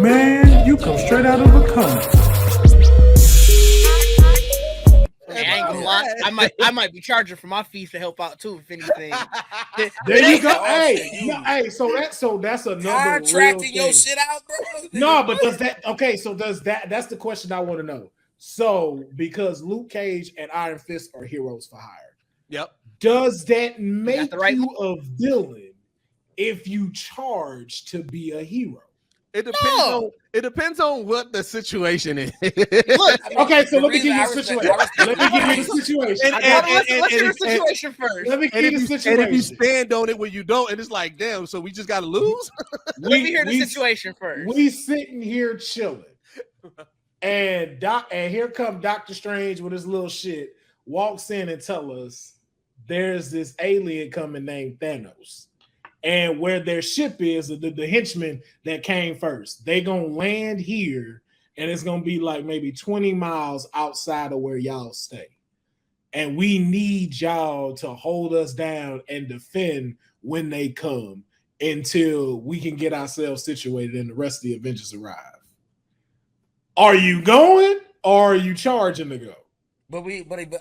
Man, you come straight out of a comic. Hey, I ain't gonna lie. I might be charging for my fees to help out too, if anything. There you go. Hey, so that's another contracting real your thing. shit out, bro. No, but does that okay? So does that? That's the question I want to know. So because Luke Cage and Iron Fist are heroes for hire, Yep. does that make right you a villain if you charge to be a hero? It depends on what the situation is. Look, Okay, so let me reason give you I the respect- situation. I Let me give you the situation. let's hear the situation first. Let me give you the And if situation. you stand on it when you don't, and it's like, damn, so we just gotta lose? Let me hear the situation first. We sitting here chilling, and here come Doctor Strange with his little shit. Walks in and tell us there's this alien coming named Thanos, and where their ship is, the henchmen that came first, they gonna land here, and it's gonna be like maybe 20 miles outside of where y'all stay, and we need y'all to hold us down and defend when they come until we can get ourselves situated and the rest of the Avengers arrive. Are you going or are you charging to go? But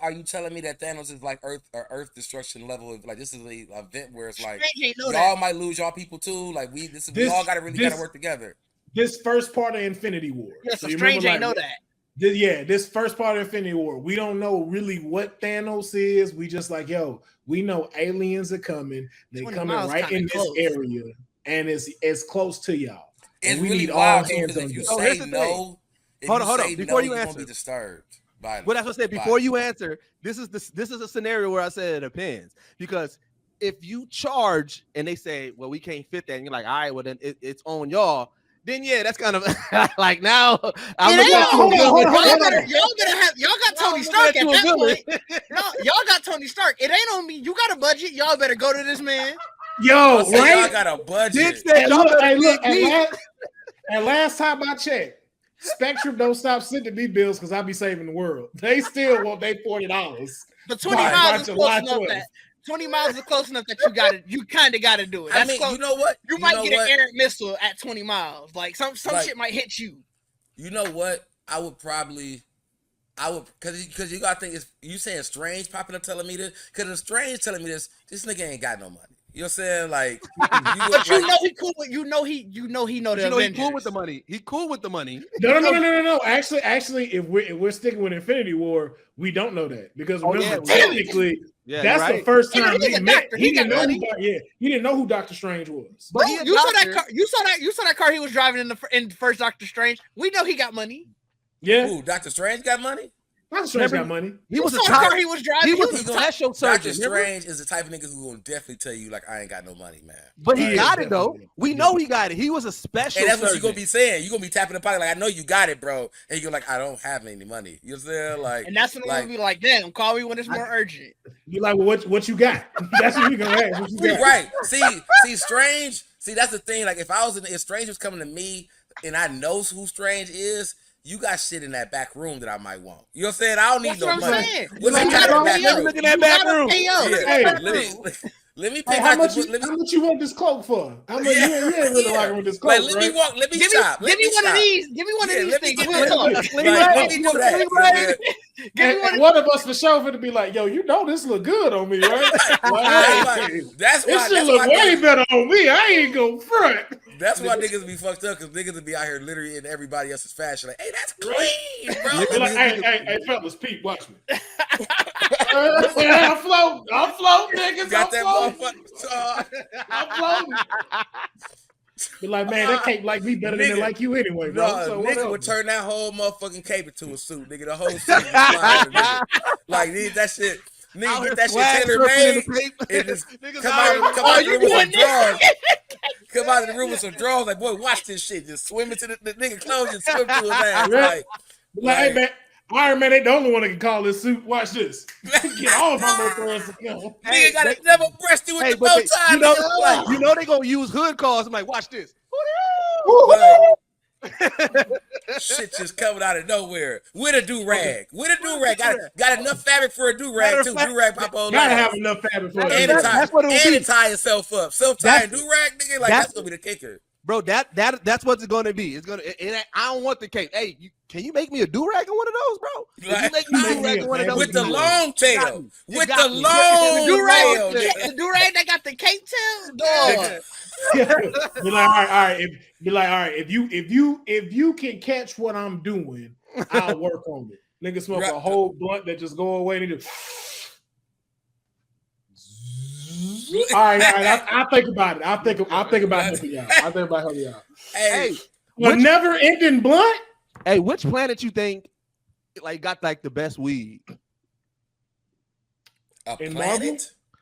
are you telling me that Thanos is like Earth destruction level? Like this is an event where it's like y'all might lose y'all people too. Like we all gotta work together. This first part of Infinity War. Yeah, so Strange ain't know that. This first part of Infinity War, we don't know really what Thanos is. We just like, we know aliens are coming. They coming right in this area, and it's close to y'all. It's we really need all wild hands because on if you deck. say no, Hold on. Before you answer, won't be disturbed. Well, that's what I said. Before you answer, this is a scenario where I said it depends, because if you charge and they say, well, we can't fit that, and you're like, all right, well then it's on y'all. Then yeah, that's kind of like now. I'm y'all got Tony Stark at that point. Y'all got Tony Stark. It ain't on me. You got a budget. Y'all better go to this man. Yo, right? Y'all got a budget. And last time I checked, Spectrum don't stop sending me bills because I be saving the world. They still want their $40. But 20 miles is close enough that 20 miles is close enough that you kind of got to do it. That's close. You know what? You might get an errant missile at 20 miles. Like some shit might hit you. You know what? I would because you gotta think, you saying Strange popping up telling me this? Because if Strange telling me this nigga ain't got no money. You know what I'm saying? Like, but you know he cool with he cool with the money. He cool with the money. No. Actually, if we're sticking with Infinity War, we don't know that because technically, that's the first time he met. He didn't know who Doctor Strange was. Bro, you saw that car he was driving in the first Doctor Strange. We know he got money. Yeah, who, Doctor Strange got money? Doctor Strange got money. He was a car he was driving. He was a special surgeon. Doctor Strange is the type of nigga who will definitely tell you, like, I ain't got no money, man. But he got it, though. We know he got it. He was a special surgeon. And that's what you're going to be saying. You're going to be tapping the pocket like, I know you got it, bro. And you're like, I don't have any money. You know what I'm saying? Like, and that's when I'm going to be like, damn, call me when it's more urgent. You're like, well, what you got? That's what you're going to ask. What you got? Right. See, Strange. See, that's the thing. Like, if Strange was coming to me and I know who Strange is, you got shit in that back room that I might want. You know what I'm saying? I don't need no money. What's in that back room? Let me pick how much you want this cloak for? How much you ain't really rocking with this cloak? Like, let me shop. Give me one of these. Give me one of these things. Let me do that. And one of us for sure to be like, yo, you know this look good on me, right? That's why this shit look way better on me. I ain't go front. That's why niggas be fucked up, because niggas be out here literally in everybody else's fashion. Like, hey, that's clean, bro. Like, hey, fellas, Pete, watch me. I'm floating, niggas. Got that motherfucker. I'm floating. But like, man, that cape like me better than it like you anyway, bro. No, so nigga would turn that whole motherfucking cape into a suit, nigga. The whole suit. Like, that shit. Nigga, get that shit tailor made. And just come out of the room with some drawers. Come out of the room with some drawers. Like, boy, watch this shit. Just swim into the nigga clothes and swim to his ass. Right. Like, hey, man. Iron Man ain't the only one that can call this suit. Watch this. Get all of my little friends. Nigga got a double breasted with the bow tie. You know they gonna use hood calls. I'm like, watch this. Shit just coming out of nowhere with a do-rag. Got enough fabric for a do-rag too. Do-rag pop on. Gotta have enough fabric for and tie itself up. Self-tie and do-rag, nigga. Like, that's gonna be the kicker. Bro, that's what it's gonna be. It's gonna. I don't want the cape. Hey, can you make me a do-rag on one of those, bro? Can you make me a do-rag on one of those? With the long tail. With the long do-rag, tail. the do-rag that got the cape tail, dog. Be like, all right. Be like, all right. If you can catch what I'm doing, I'll work on it. Nigga smoke a whole blunt that just go away and do. All right. I'll think about it. I'll think about helping y'all. Hey, a never-ending blunt. Hey, which planet you think got the best weed? In Marvel?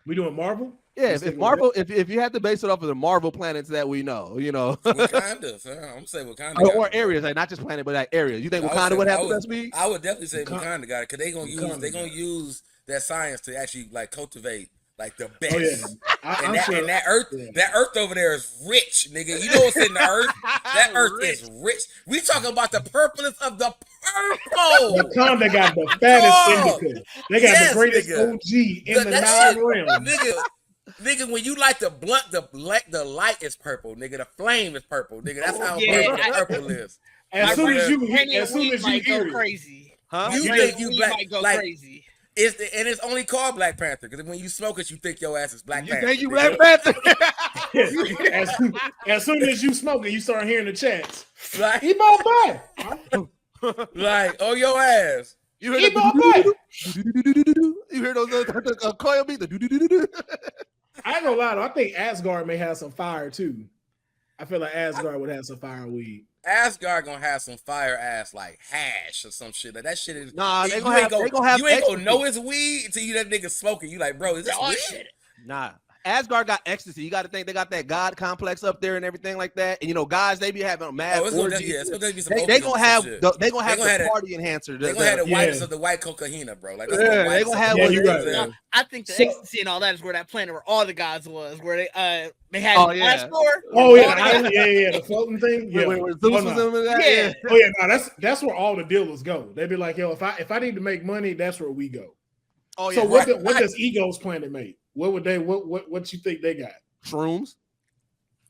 We doing Marvel? Yeah, if Marvel, if you had to base it off of the Marvel planets that we know, Wakanda. I'm gonna say Wakanda. Or areas, not just planet, but areas. You think Wakanda would have the best weed? I would definitely say Wakanda got it because they gonna use that science to actually cultivate the best. Oh, yeah. And that earth over there is rich, nigga. You know what's in the earth? That earth is rich. We talking about the purpleness of the purple. Wakanda got the fattest indica. They got the greatest nigga. OG in the nine realms. Nigga, when you light the blunt, the light is purple, nigga. The flame is purple, nigga. That's how purple is. As soon as you hear it, crazy. Huh? You think you black? Might go crazy. It's only called Black Panther because when you smoke it, you think your ass is Black Panther. You think you Black Panther? as soon as you smoke it, you start hearing the chants. Like, eat my butt. Oh, your ass. You heard my butt. You hear those coil beat? I ain't gonna lie though. I think Asgard may have some fire too. I feel like Asgard would have some fire weed. Asgard gonna have some fire ass hash or some shit. That shit is they gonna have. You ain't gonna know it's weed until you that nigga smoking. You like, bro, is this weed? Shit. Nah. Asgard got ecstasy. You got to think they got that god complex up there and everything like that. And guys, they be having mad orgies. They gonna have the party enhancer. They gonna have the whiteness of the white cocaina, bro. That's they gonna have. I think the ecstasy and all that is where that planet where all the gods was, where they had the the floating thing. Yeah, that's where all the dealers go. They be like, yo, if I need to make money, that's where we go. Oh yeah. So what does Ego's planet make? What would they? What you think they got? Shrooms.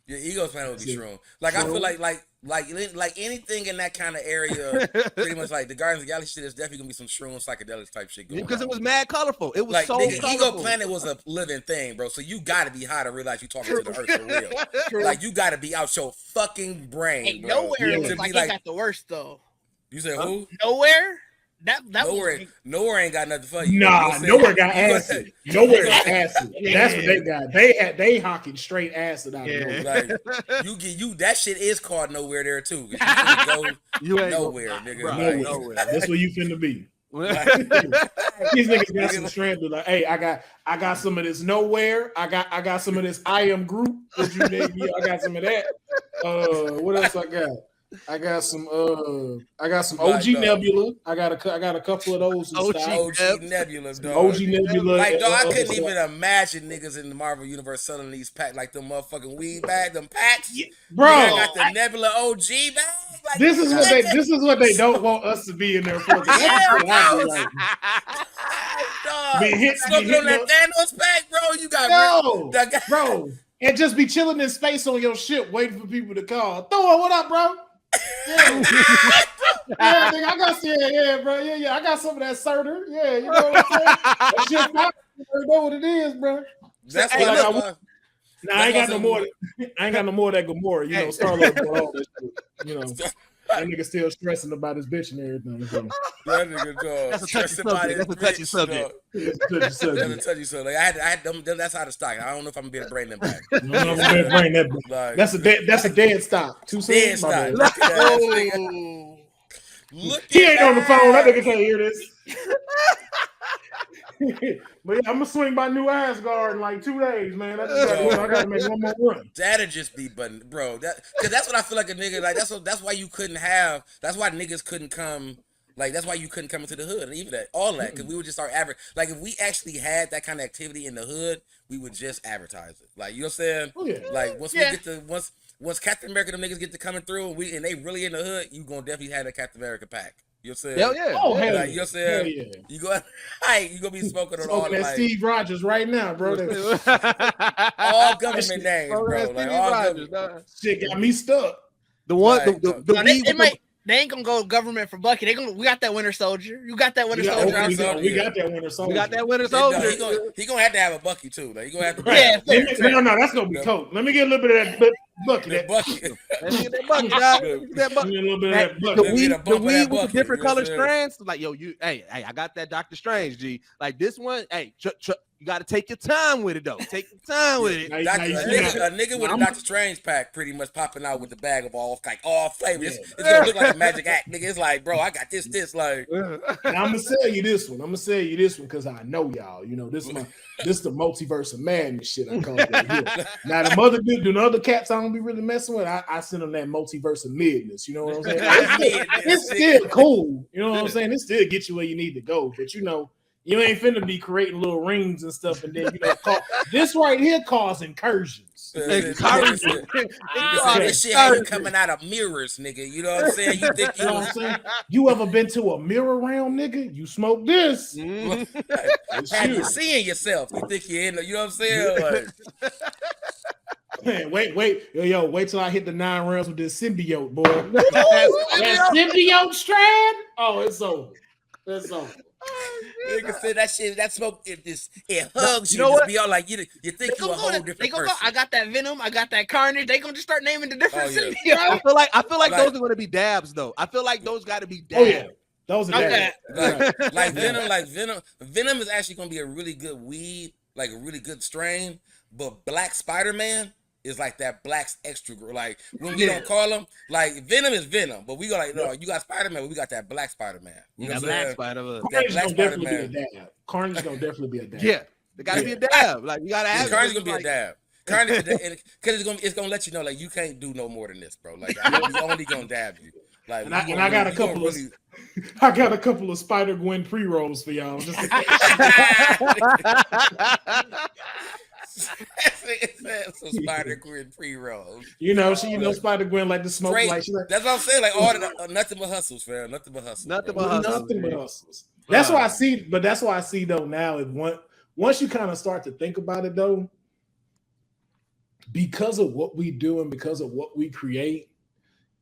Your Ego's planet would be shroom. I feel like anything in that kind of area, pretty much the Guardians of the Galaxy shit is definitely gonna be some shroom psychedelics type shit going on. Because it was mad colorful. It was so colorful. Ego planet was a living thing, bro. So you gotta be high to realize you're talking to the earth for real. True. You gotta be out your fucking brain. Hey, bro. Nowhere was it got the worst though. You said who? Nowhere. Nowhere ain't got nothing for you. Nah, Nowhere got acid. Nowhere got acid. That's what they got. They hawking straight acid out of nowhere. You that shit is called Nowhere there too. You ain't nowhere, nigga. Nowhere. That's where you finna be. These niggas got some strength. Like, hey, I got some of this Nowhere. I got some of this I Am Group. I got some of that. What else I got? I got some OG Nebula. I got a couple of those. OG Nebula, dog. OG Nebula. I couldn't even imagine niggas in the Marvel universe selling these packs them motherfucking weed bags, them packs. Yeah, bro, I got the Nebula OG bag. This is what they don't want us to be in there for. Smoking on that Thanos pack, bro. You got bro, and just be chilling in space on your ship, waiting for people to call. Thor, what up, bro? Yeah, I got bro. Yeah, I got some of that Surtur. Yeah, you know what I'm saying? That shit, you know what it is, bro. That's what I ain't got no more. I ain't got no more of that Gamora. Star-Lord, that nigga still stressing about his bitch and everything. So. That nigga, dog. That's a touchy subject. That's a touchy subject. That's a touchy subject. I had them. That's out of stock. I don't know if I'm gonna be able to bring them back. That's a dead stock. Too soon. Dead stock. He ain't on the phone. That nigga can't hear this. But yeah, I'm gonna swing by New Asgard in 2 days, man. I gotta make one more run. That'll just be, bro. Because that's what I feel like a nigga. That's why you couldn't have. That's why niggas couldn't come. That's why you couldn't come into the hood and even all that. Because we would just start if we actually had that kind of activity in the hood, we would just advertise it. You know what I'm saying? Oh, yeah. Once we get to once Captain America, them niggas get to coming through and they really in the hood, you gonna definitely have a Captain America pack. You know what I'm saying? Hell yeah. Oh, hell Like, yeah. you know what I'm saying? Hell yeah. You go, hey, you gonna be smoking on all Smoking that like Steve Rogers right now, bro. all government names, Bro, bro. that's Like Stevie all Rogers, government. Shit got me stuck. The one, Right. the No, weed with the- they ain't gonna go government for Bucky. We got that Winter Soldier. You got that Winter We got, Soldier. Winter we, Soldier, got, we yeah. got that Winter Soldier. we got that Winter No, Soldier. he gonna have a Bucky too. Like, he gonna have to. Yeah, fair, fair. No, that's gonna be coke. Let me get a little bit of that Bucky. The Bucky. Let me get that Bucky, dog. Let me get that Let me Bucky. get a little bit of that The Bucky. Let me weed, get a the bump of weed that with the Bucky, different you know what color I'm saying? strands. Like, yo, hey, I got that Doctor Strange, G. Like this one, hey, you got to take your time with it, though. Take your time with it. Now, A now you see that. nigga with a I'm- Doctor Strange pack pretty much popping out with the bag of all flavors. Yeah. It's gonna look like a magic act, nigga. It's like, bro, I got this, like. Now, I'm gonna sell you this one. Because I know y'all. You know, this is the multiverse of madness shit I call it here. Now the other cats I don't be really messing with. I send them that multiverse of midness. You know what I'm saying? It's still cool. You know what I'm saying? It still gets you where you need to go. But you know, you ain't finna be creating little rings and stuff, and then this right here cause incursions. This shit ain't coming out of mirrors, nigga. You know what I'm saying? You think You know what I'm saying? You ever been to a mirror realm, nigga? You smoke this. It's have you you. seeing yourself? You think you're in the, you know what I'm saying? Like, Man, wait till I hit the 9 rounds with this symbiote, boy. That symbiote strand? Oh, it's over. It's over. nigga said that shit, that smoke, it hugs you. You know Just what? be all like, you think you a whole different person. I got that Venom. I got that Carnage. They gonna just start naming the different Oh, symbiotes. I feel like Like- those are going to be dabs, though. I feel like those got to be dabs. Oh yeah, those are Okay. that. Like Venom is actually gonna be a really good weed, like a really good strain. But Black Spider-Man is like that Black's extra. Like when we don't call him, like Venom is Venom, but we go like, no, you got Spider-Man, but we got that Black Spider-Man. You know what I'm saying? Spider-Man. That Carnage Black gonna definitely be a Spider-Man. dab. Carnage gonna definitely be a dab. Yeah, they got to be a dab. Like you got to have Carnage it. gonna be a dab. Carnage, because it's gonna let you know, like, you can't do no more than this, bro. Like, I'm only gonna dab you. Like, And I got a couple of I got a couple of Spider Gwen pre-rolls for y'all. Just some Spider Gwen pre-rolls. you know, Spider Gwen like to smoke Straight, like she like that's what I'm saying. Like all nothing but hustles, fam. Nothing but hustles. Nothing bro. but hustles. nothing but hustles. That's why I see, but that's why I see though now is once you kind of start to think about it though, because of what we do and because of what we create,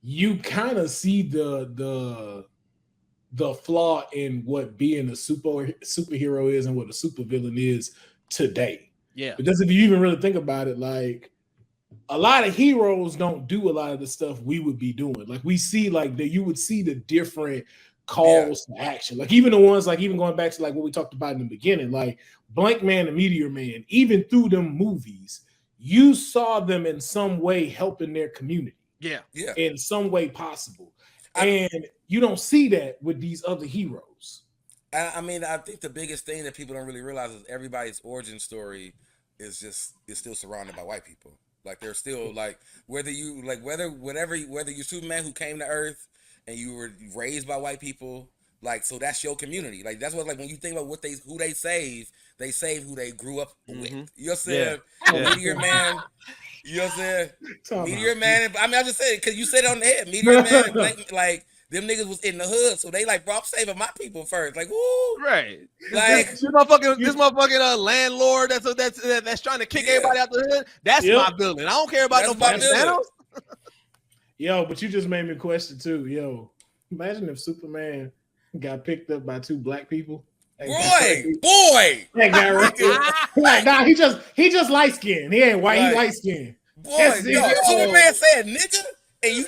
you kind of see the flaw in what being a superhero is and what a supervillain is today. Yeah. Because if you even really think about it, like a lot of heroes don't do a lot of the stuff we would be doing. Like we see like that you would see the different calls to action. Like even the ones like even going back to like what we talked about in the beginning, like Blank Man and Meteor Man, even through them movies, you saw them in some way helping their community. Yeah. In some way possible. And you don't see that with these other heroes. I mean, I think the biggest thing that people don't really realize is everybody's origin story is still surrounded by white people. Like they're still like whether you're Superman who came to Earth and you were raised by white people, like so that's your community. Like that's what like when you think about who they save who they grew up with. You know what I'm saying? Yeah. Meteor Man. You know what I'm saying? Meteor about. Man. I mean, I'm just saying because you said it on the head. Meteor Man and Blank, like them niggas was in the hood, so they like, bro, I'm saving my people first. Like, woo, Right. like This motherfucking landlord that's trying to kick everybody out the hood. That's my villain. I don't care about That's no my fucking villain. Thanos. Yo, but you just made me question too. Yo, imagine if Superman got picked up by 2 black people. boy. That guy right like, nah, he just light skinned. He ain't white, he Right. light skinned. Boy, Superman said nigga, and you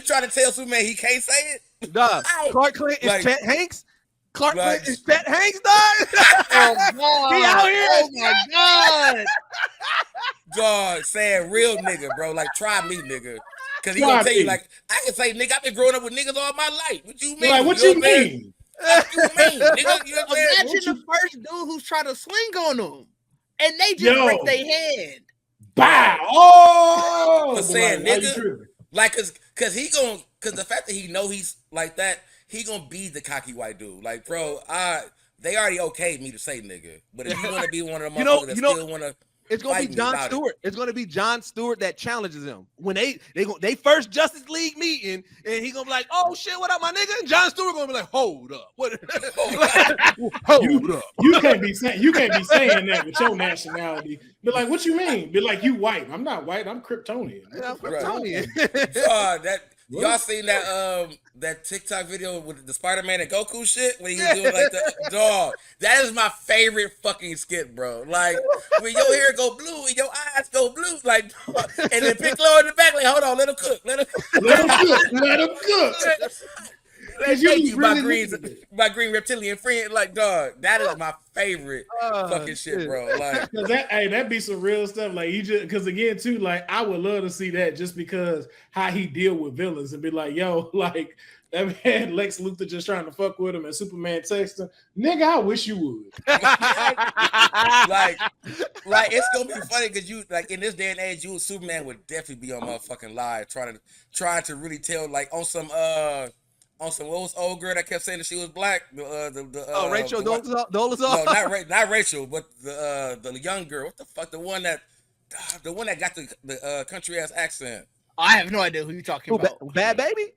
try to tell Superman he can't say it. Dog, Clark Kent is Like- Chet Hanks. Clark Like- Kent is Chet Hanks, dog. Oh god! He out here. Oh my god! Dog saying real nigga, bro. Like try me, nigga. Cause he Try gonna tell you me. like I can say nigga, I've been growing up with niggas all my life. What you mean? Like, what know you I'm saying? mean? What you mean, nigga? You know what I'm saying? Imagine the first dude who's trying to swing on them, and they just Yo. break their hand. Bow. Oh, For saying why you nigga? tripping? Like cause the fact that he know he's like that, he gonna be the cocky white dude. Like, bro, they already okayed me to say nigga. But if you wanna be one of them motherfuckers that still wanna It's gonna be Jon Stewart. It's gonna be Jon Stewart that challenges him when they first Justice League meeting, and he gonna be like, "Oh shit, what up, my nigga?" And Jon Stewart gonna be like, "Hold up, what? Hold up." You can't be saying that with your nationality. Be like, what you mean? Be like, you white? I'm not white. I'm Kryptonian. Yeah, I'm Kryptonian. Y'all seen that TikTok video with the Spider-Man and Goku shit when he was doing like the dog? That is my favorite fucking skit, bro. Like when your hair go blue and your eyes go blue, like, and then Piccolo in the back, like, hold on, let him cook, let him cook. Thank you, my green reptilian friend. Like, dog, that is my favorite fucking shit, bro. Like, that be some real stuff. Like, you just because again, too, like, I would love to see that just because how he deal with villains and be like, yo, like that man Lex Luthor just trying to fuck with him and Superman text him, nigga, I wish you would. like it's gonna be funny because you like in this day and age, Superman would definitely be on motherfucking live trying to really tell like on some what was old girl that kept saying that she was black? Rachel Dolezal? No, not Rachel, but the young girl. What the fuck? The one that got the country ass accent. I have no idea who you're talking about. Bad Baby?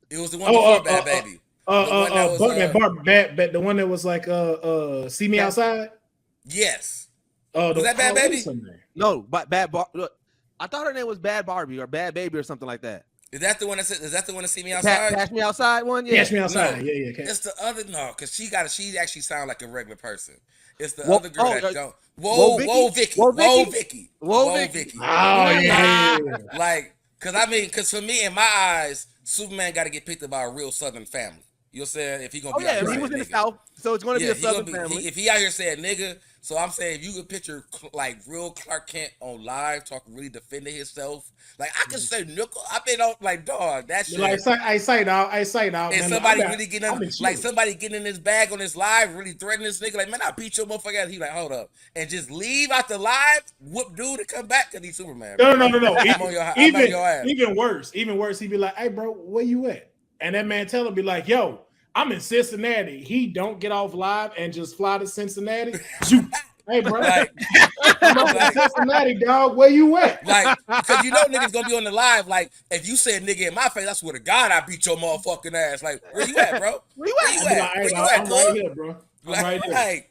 It was the one before Bad Baby. The one that was like See Me Outside? Yes. Was that Bad Baby? No, but I thought her name was Bad Barbie or Bad Baby or something like that. Is that the one that See Me Outside? Cash Me Outside one? Yeah. Cash Me Outside. No, yeah. It's the other because she actually sound like a regular person. It's the other girl that don't. Whoa, Vicky. Oh yeah. Like, because for me in my eyes, Superman got to get picked up by a real Southern family. You'll say if he gonna be out here he was in the South, so it's gonna be a Southern family. If he out here saying nigga, so I'm saying if you could picture like real Clark Kent on live talking, really defending himself, like I could say nickel. I've been on like dog that shit. Like I say now. And man, somebody really getting somebody getting in his bag on this live, really threatening this nigga. Like man, I beat your motherfucker ass. He like hold up and just leave out the live, whoop dude and come back because he's Superman. No. I'm on your ass. Even worse. He be like, hey bro, where you at? And that man tell him, be like, yo, I'm in Cincinnati. He don't get off live and just fly to Cincinnati. Hey, bro. I'm up in Cincinnati, dog. Where you at? Like, because you know niggas gonna be on the live. Like, if you said nigga in my face, I swear to God, I beat your motherfucking ass. Like, where you at, bro? Where you at? I'm right here, bro. I'm right here.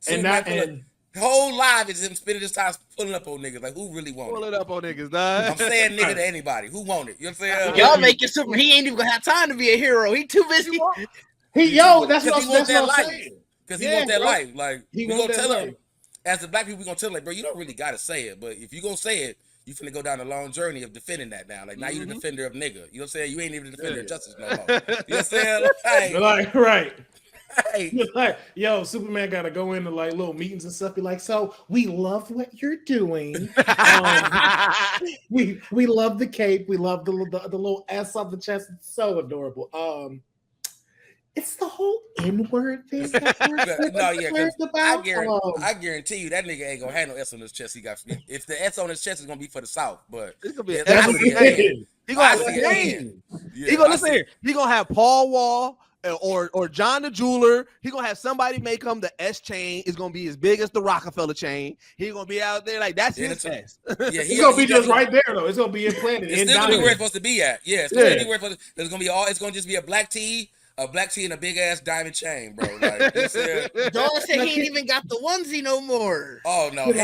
And whole live is him spending his time pulling up on niggas. Like, who really want it? Pulling up on niggas, dog. I'm saying nigga to anybody. Who want it? You know what I'm saying? Y'all make it super. He ain't even gonna have time to be a hero. He too busy. That's what I'm saying. Because he want that life. Like, we gonna tell him. As the black people, we gonna tell him, like, bro, you don't really gotta say it. But if you gonna say it, you finna go down a long journey of defending that now. Like, now you the defender of nigga. You know what I'm saying? You ain't even the defender of justice no more. You know what I'm saying? Like, right. Like, yo, Superman gotta go into like little meetings and stuff. Be like, so we love what you're doing. We love the cape. We love the little S on the chest. It's so adorable. It's the whole N-word thing. I guarantee you that nigga ain't gonna have no S on his chest. He got if the S on his chest is gonna be for the South, but it's gonna be he gonna have he gonna listen here. He gonna have Paul Wall. Or John the Jeweler. He gonna have somebody make him the S chain. It's gonna be as big as the Rockefeller chain. He gonna be out there like that's his test. Yeah, he's gonna be just right there though. It's gonna be implanted. It's still gonna be where it's supposed to be at. Yeah, it's gonna be where it's gonna be all. It's gonna just be a black tee and a big ass diamond chain, bro. Like, Dawg said he ain't even got the onesie no more. Oh no, it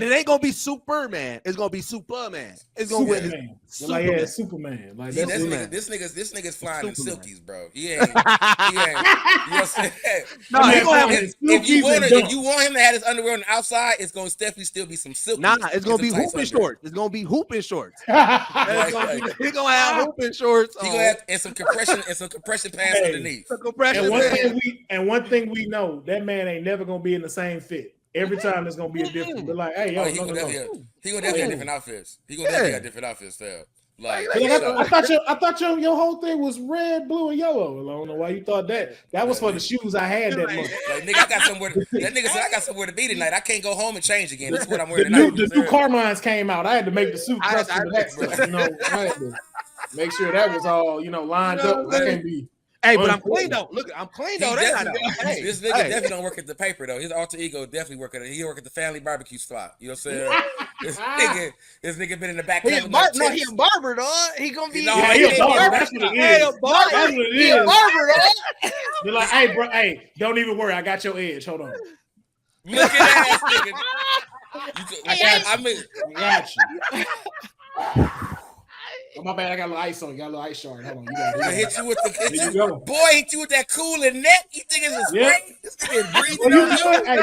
ain't gonna be Superman. It's gonna be Superman. It's gonna win. Like yeah, Superman. Like this nigga's flying in silkies, bro. He ain't. You know what I'm saying? No, he gonna have if you want him to have his underwear on the outside, it's gonna definitely still be some silkies. Nah, it's gonna be hooping shorts. It's gonna be hooping shorts. He gonna have hooping shorts. He gonna have some compression pants underneath. One thing we know, that man ain't never gonna be in the same fit. Every time it's gonna be a different. But like, hey, yo, he gonna definitely have different outfits. He gonna definitely have different outfits there. Like I thought your whole thing was red, blue, and yellow. I don't know why you thought that. That was for the shoes I had that month. Like nigga, I got somewhere. That nigga said I got somewhere to be tonight. I can't go home and change again. This is what I'm wearing tonight. The new Carmines came out. I had to make the suit custom to that stuff. You know, I had to make sure that was all lined up. I can't be. Hey, but I'm clean though. Look, I'm clean though. This nigga definitely don't work at the paper though. His alter ego definitely work at it. He work at the family barbecue spot. You know what I'm saying? This nigga been in the back. He a barber, dog. He gonna be. He a barber. That's what it is. That's what it is. He a barber, dog. Be like, hey, bro, hey, don't even worry. I got your edge. Hold on. Look at that nigga. I got you. Oh, my bad. I got a little ice on. You got a little ice shard. Hold on. You hit you with that cooling neck. You think it's a spring? This nigga is breathing on you. Hey,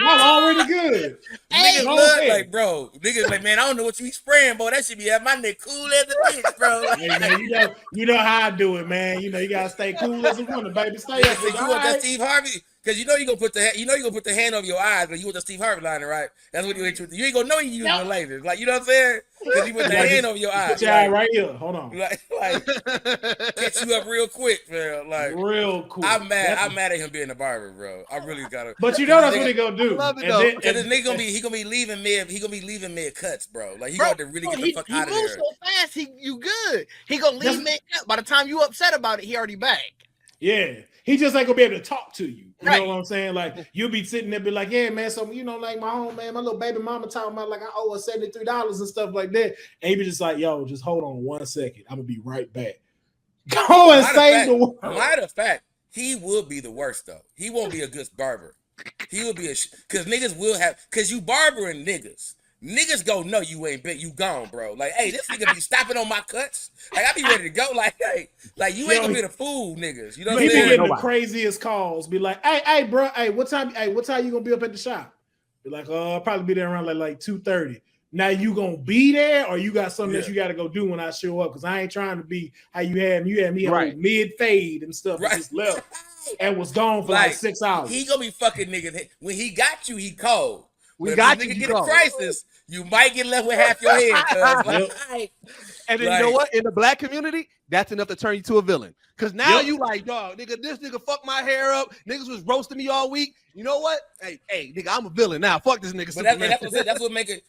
y'all already good. Niggas look like, bro. Niggas like, man, I don't know what you be spraying, boy. That should be at my neck cool as a bitch, bro. Like, hey, man, you know how I do it, man. You know you gotta stay cool as a woman, baby. Stay up. You want that Steve Harvey? Because you know you're gonna put the hand over your eyes, but you want the Steve Harvey liner, right? That's what you ain't gonna know you using the laser. Like, you know what I'm saying? Because you put the hand over your eyes. Put your eye right here. Hold on. Like catch you up real quick, man. Like real quick. I'm mad at him being a barber, bro. I really gotta. But you know that's what he gonna do. I love it though. Because this nigga gonna be leaving mid cuts, bro. Like he got to really get the fuck out of here. He moves so fast, you good. He gonna leave mid cut. By the time you upset about it, he already back. Yeah. He just ain't gonna be able to talk to you. You right. know what I'm saying? Like you'll be sitting there, be like, yeah, man. So you know, like my home man, my little baby mama talking about like I owe her $73 and stuff like that. And he be just like, yo, just hold on 1 second. I'm gonna be right back. Go and save the world. Matter of fact, he will be the worst though. He won't be a good barber. He will be because niggas will have because you barbering niggas. Niggas go, no, you ain't been, you gone, bro. Like, hey, this nigga be stopping on my cuts. Like, I be ready to go. Like, hey, like you ain't gonna be the fool, niggas. You know what I'm saying? He be getting the craziest calls. Be like, hey, bro, what time you gonna be up at the shop? Be like, I'll probably be there around like 2:30. Now you gonna be there, or you got something that you got to go do when I show up? Because I ain't trying to be how you had me right. Mid fade and stuff. Right. Just left and was gone for like 6 hours. He gonna be fucking niggas. When he got you, he cold. We got you. Nigga get a crisis, you might get left with half your head. And then you know what? In the black community, that's enough to turn you to a villain. Because now you like, dog, nigga, this nigga fucked my hair up. Niggas was roasting me all week. You know what? Hey, nigga, I'm a villain now. Fuck this nigga. But that's what make it.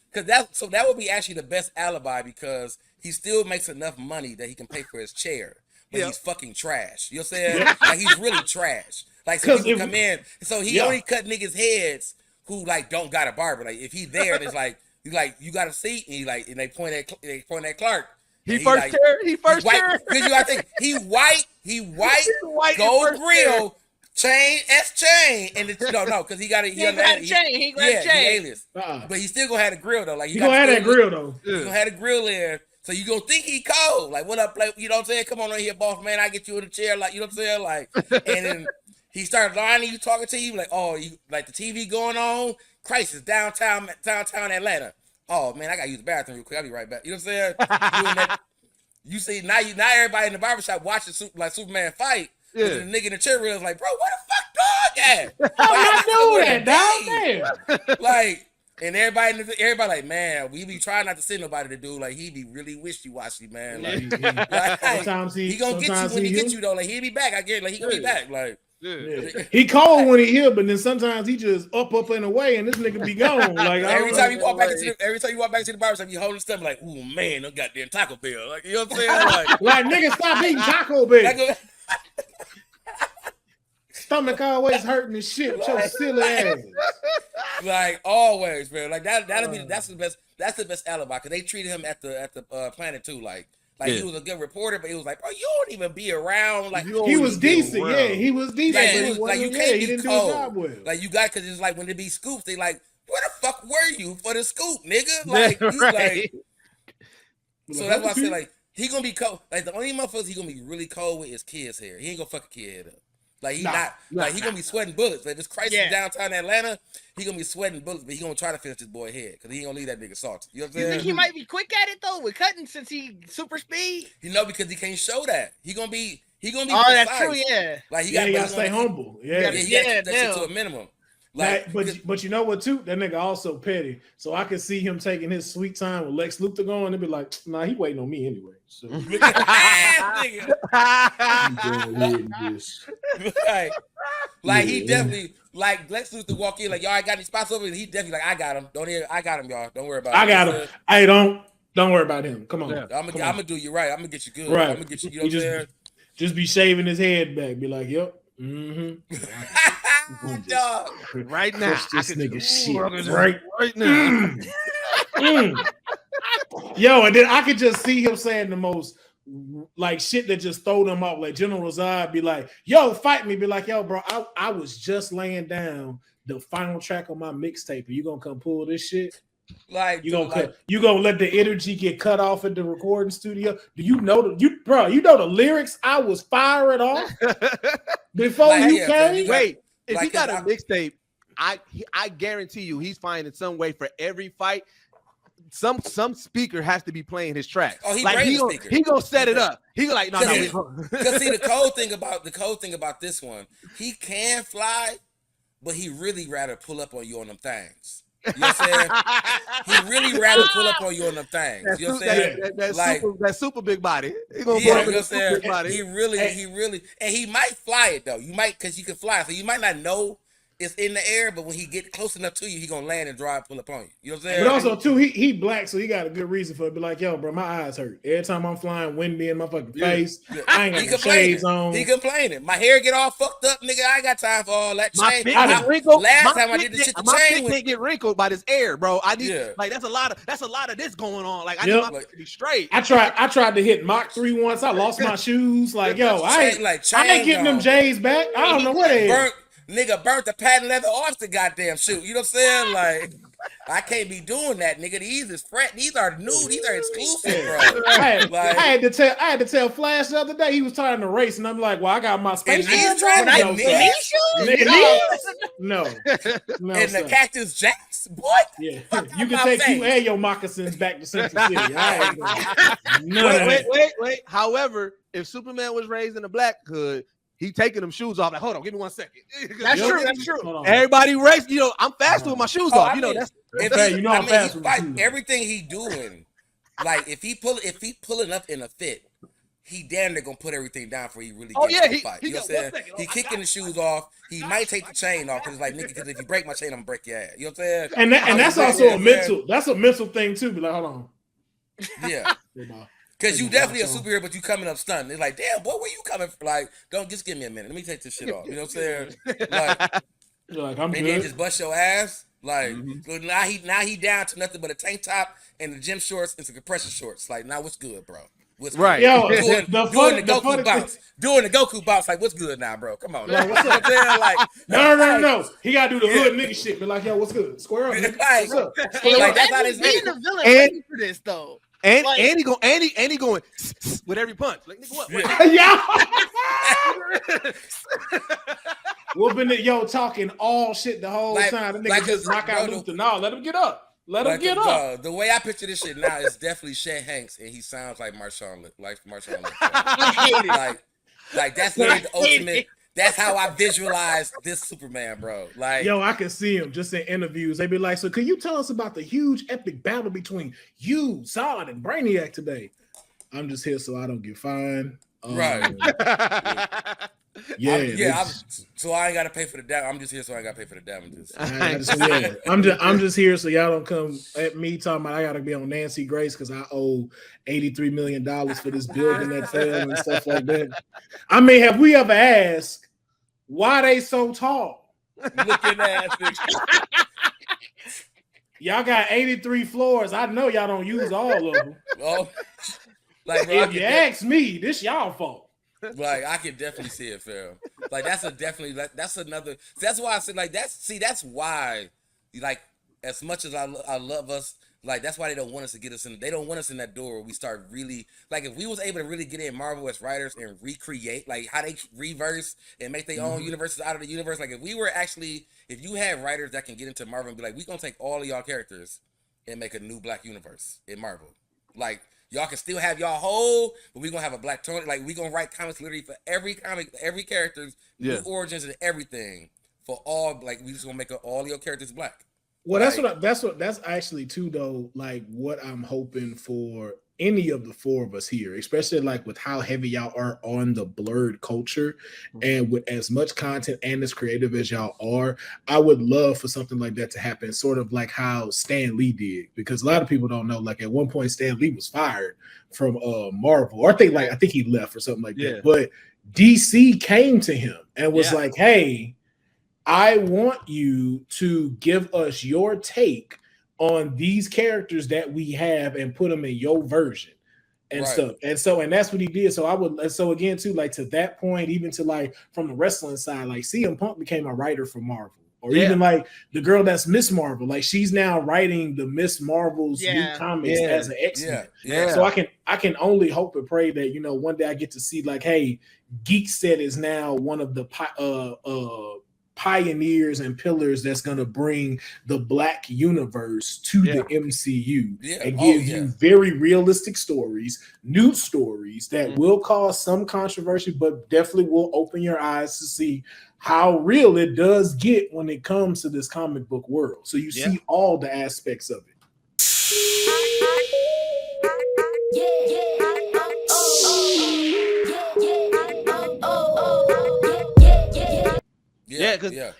So that would be actually the best alibi because he still makes enough money that he can pay for his chair. But he's fucking trash. You know what I'm saying? Like he's really trash. Like so people come in. So he only cut niggas' heads who like don't got a barber. Like if he there, it's like you got a seat, and they point at Clark. He first chair. Because you gotta think he white, gold grill, chain, and because he got a chain. He got a chain. Alias. But he still gonna have a grill though. Like he gonna have that grill though. He gonna have a grill there. So you gonna think he cold. Like what up, like, you know what I'm saying? Come on right here, boss man. I get you in the chair, like, you know what I'm saying? Like, and then he started lying to you, talking to you, like, oh, you like the TV going on, crisis downtown Atlanta. Oh man, I gotta use the bathroom real quick. I'll be right back. You know what I'm saying? You see now everybody in the barbershop watching Superman fight. Yeah. The nigga in the chair is like, bro, where the fuck dog at? I know that down there. Like, and everybody like, man, we be trying not to send nobody to do. Like, he be really wishy-washy, man. Like, sometimes he gonna get you when he get you though. Like, he'll be back. I get like he gonna be back. Like. Yeah. He cold when he here, but then sometimes he just up and away, and this nigga be gone. Like every time you walk back to the barbershop, you holding stuff like, "Ooh man, no goddamn Taco Bell." Like you know what I'm saying? Like nigga, stop eating Taco Bell. Stomach always hurting and shit with your silly ass. Like always, man. Like that's the best alibi because they treated him at the Planet too. Like he was a good reporter, but he was like, bro, you don't even be around. Like he was decent, he was decent. Yeah, but you can't he be didn't cold. do his job well. Like you got because it's like when they be scoops, they like, where the fuck were you for the scoop, nigga? Like, right. So that's why I say like he gonna be cold. Like the only motherfuckers he gonna be really cold with is kids' hair. He ain't gonna fuck a kid head up. Like he he gonna be sweating bullets. Like this crisis downtown Atlanta, he gonna be sweating bullets, but he gonna try to finish his boy head because he ain't gonna leave that nigga salty. You know what I'm saying? You think he might be quick at it though with cutting since he super speed? You know, because he can't show that. He gonna be. Oh, precise. That's true. Yeah. Like he gotta stay humble. He gotta keep that shit to a minimum. Like, but you know what too? That nigga also petty. So I could see him taking his sweet time with Lex Luthor going and be like, nah, he waiting on me anyway. So like he definitely like Lex Luthor walk in like, y'all I got any spots over here. He definitely like, I got him. I got him, y'all. Don't worry about it. I got him. Hey, don't worry about him. Come on. I'm gonna do you right. I'm gonna get you good. Right. I'm gonna get you. You know what I'm saying? just be shaving his head back. Be like, yep. Dog. Right now, This nigga shit. Right now. Yo, and then I could just see him saying the most like shit that just throw them off. Like General Zod be like, yo, fight me. Be like, yo, bro, I was just laying down the final track on my mixtape. Are you gonna come pull this shit? Like you gonna let the energy get cut off at the recording studio? Do you know you know the lyrics I was firing off before you came? Wait, if he got a mixtape, I guarantee you he's finding some way for every fight. Some speaker has to be playing his track. Oh, he gonna set it up. He go like, no. Because see, the cold thing about this one, he can fly, but he really rather pull up on you on them things. You know what I'm saying? He really rather pull up on you on them things. You know what I'm saying? That super big body. You know what I'm saying? He really, and he might fly it though. You might, because you can fly, so you might not know it's in the air, but when he get close enough to you, he gonna land and drive, pull up on you. You know what I'm saying? But also too, he black, so he got a good reason for it. Be like, yo, bro, my eyes hurt every time I'm flying, windy in my fucking face. Yeah. I ain't got no shades on. He complaining. My hair get all fucked up, nigga. I ain't got time for all that. Last time I did the shit, my chain can't get wrinkled by this air, bro. I need like that's a lot of this going on. Like I need my to be straight. I tried to hit Mach 3 once. I lost my shoes. Like yo, I ain't getting them J's back. I don't know what they is. Nigga burnt the patent leather off the goddamn shoe. You know what I'm saying? Like, I can't be doing that, nigga. These are new. These are exclusive, bro. I had to tell Flash the other day. He was trying to race, and I'm like, well, I got my space. And he's trying to No. And the Cactus Jacks, boy. Yeah, you can take you and your moccasins back to Central City. Wait. However, if Superman was raised in a black hood, he taking them shoes off. Like, hold on, give me 1 second. That's true. Everybody race. You know, I'm faster with my shoes off. You know, that's I'm fast with everything he doing. Like if he pulling up in a fit, he damn near gonna put everything down before he really gets to the fight. You know what I'm saying? He kicking the shoes off. He might take the chain off because like nigga, because if you break my chain, I'm gonna break your ass. You know what I'm saying? And that's also a mental. That's a mental thing too. Be like, hold on. Yeah. Because you definitely a superhero, but you coming up stunned. It's like, damn, boy, where you coming from? Like, don't just give me a minute. Let me take this shit off. You know what I'm saying? Like I'm good. Then just bust your ass. Like, so now he down to nothing but a tank top and the gym shorts and some compression shorts. Like, now what's good, bro? What's right? Yo, doing the Goku bounce. Doing the Goku bounce. Like, what's good now, bro? Come on. Like, what's up there? Like, no. He gotta do the hood nigga shit. Be like, yo, what's good? Square up. Nigga. What's up? Like, that's how this being the villain ready for this though. And he going with every punch. Like, nigga, what? Yeah. Whooping it, talking all shit the whole time. The nigga just knock out Luther. No, let him get up. Let him get up. The way I picture this shit now is definitely Chet Hanks, and he sounds like Marshawn. Like that's really the ultimate. That's how I visualize this Superman, bro. Like, I can see him just in interviews. They be like, "So, can you tell us about the huge epic battle between you, Zod, and Brainiac today?" I'm just here so I don't get fined. Right. So I ain't gotta pay for the damage. I'm just here so I ain't gotta pay for the damages. I'm just here so y'all don't come at me talking about I gotta be on Nancy Grace because I owe $83 million for this building that fell and stuff like that. I mean, have we ever asked why they so tall? Looking ass. Y'all got 83 floors. I know y'all don't use all of them. Oh, like bro, if you ask me, this y'all fault. Like I can definitely see it, Pharaoh. Like that's another. That's why I said like that's why like as much as I love us, like that's why they don't want us to get us in. They don't want us in that door where we start really like if we was able to really get in Marvel as writers and recreate like how they reverse and make their own universes out of the universe. Like if you had writers that can get into Marvel and be like, we gonna take all of y'all characters and make a new Black universe in Marvel, like. Y'all can still have y'all whole, but we're going to have a Black Tony. Like, we're going to write comics literally for every comic, every character's new origins and everything for all, like, we just going to make all your characters Black. Well, that's actually too, though, like, what I'm hoping for any of the four of us here, especially like with how heavy y'all are on the blurred culture and with as much content and as creative as y'all are, I would love for something like that to happen, sort of like how Stan Lee did, because a lot of people don't know, like at one point Stan Lee was fired from Marvel, or I think he left or something like that. But DC came to him and was like, hey, I want you to give us your take on these characters that we have and put them in your version and stuff. And that's what he did. So again, too, like to that point, even to like from the wrestling side, like CM Punk became a writer for Marvel. Or even like the girl that's Miss Marvel, like she's now writing the Miss Marvel's new comics as an X-Men. So I can only hope and pray that, you know, one day I get to see like, hey, Geekset is now one of the pioneers and pillars that's going to bring the Black universe to the MCU and give you very realistic stories, new stories that will cause some controversy, but definitely will open your eyes to see how real it does get when it comes to this comic book world. So you see all the aspects of it.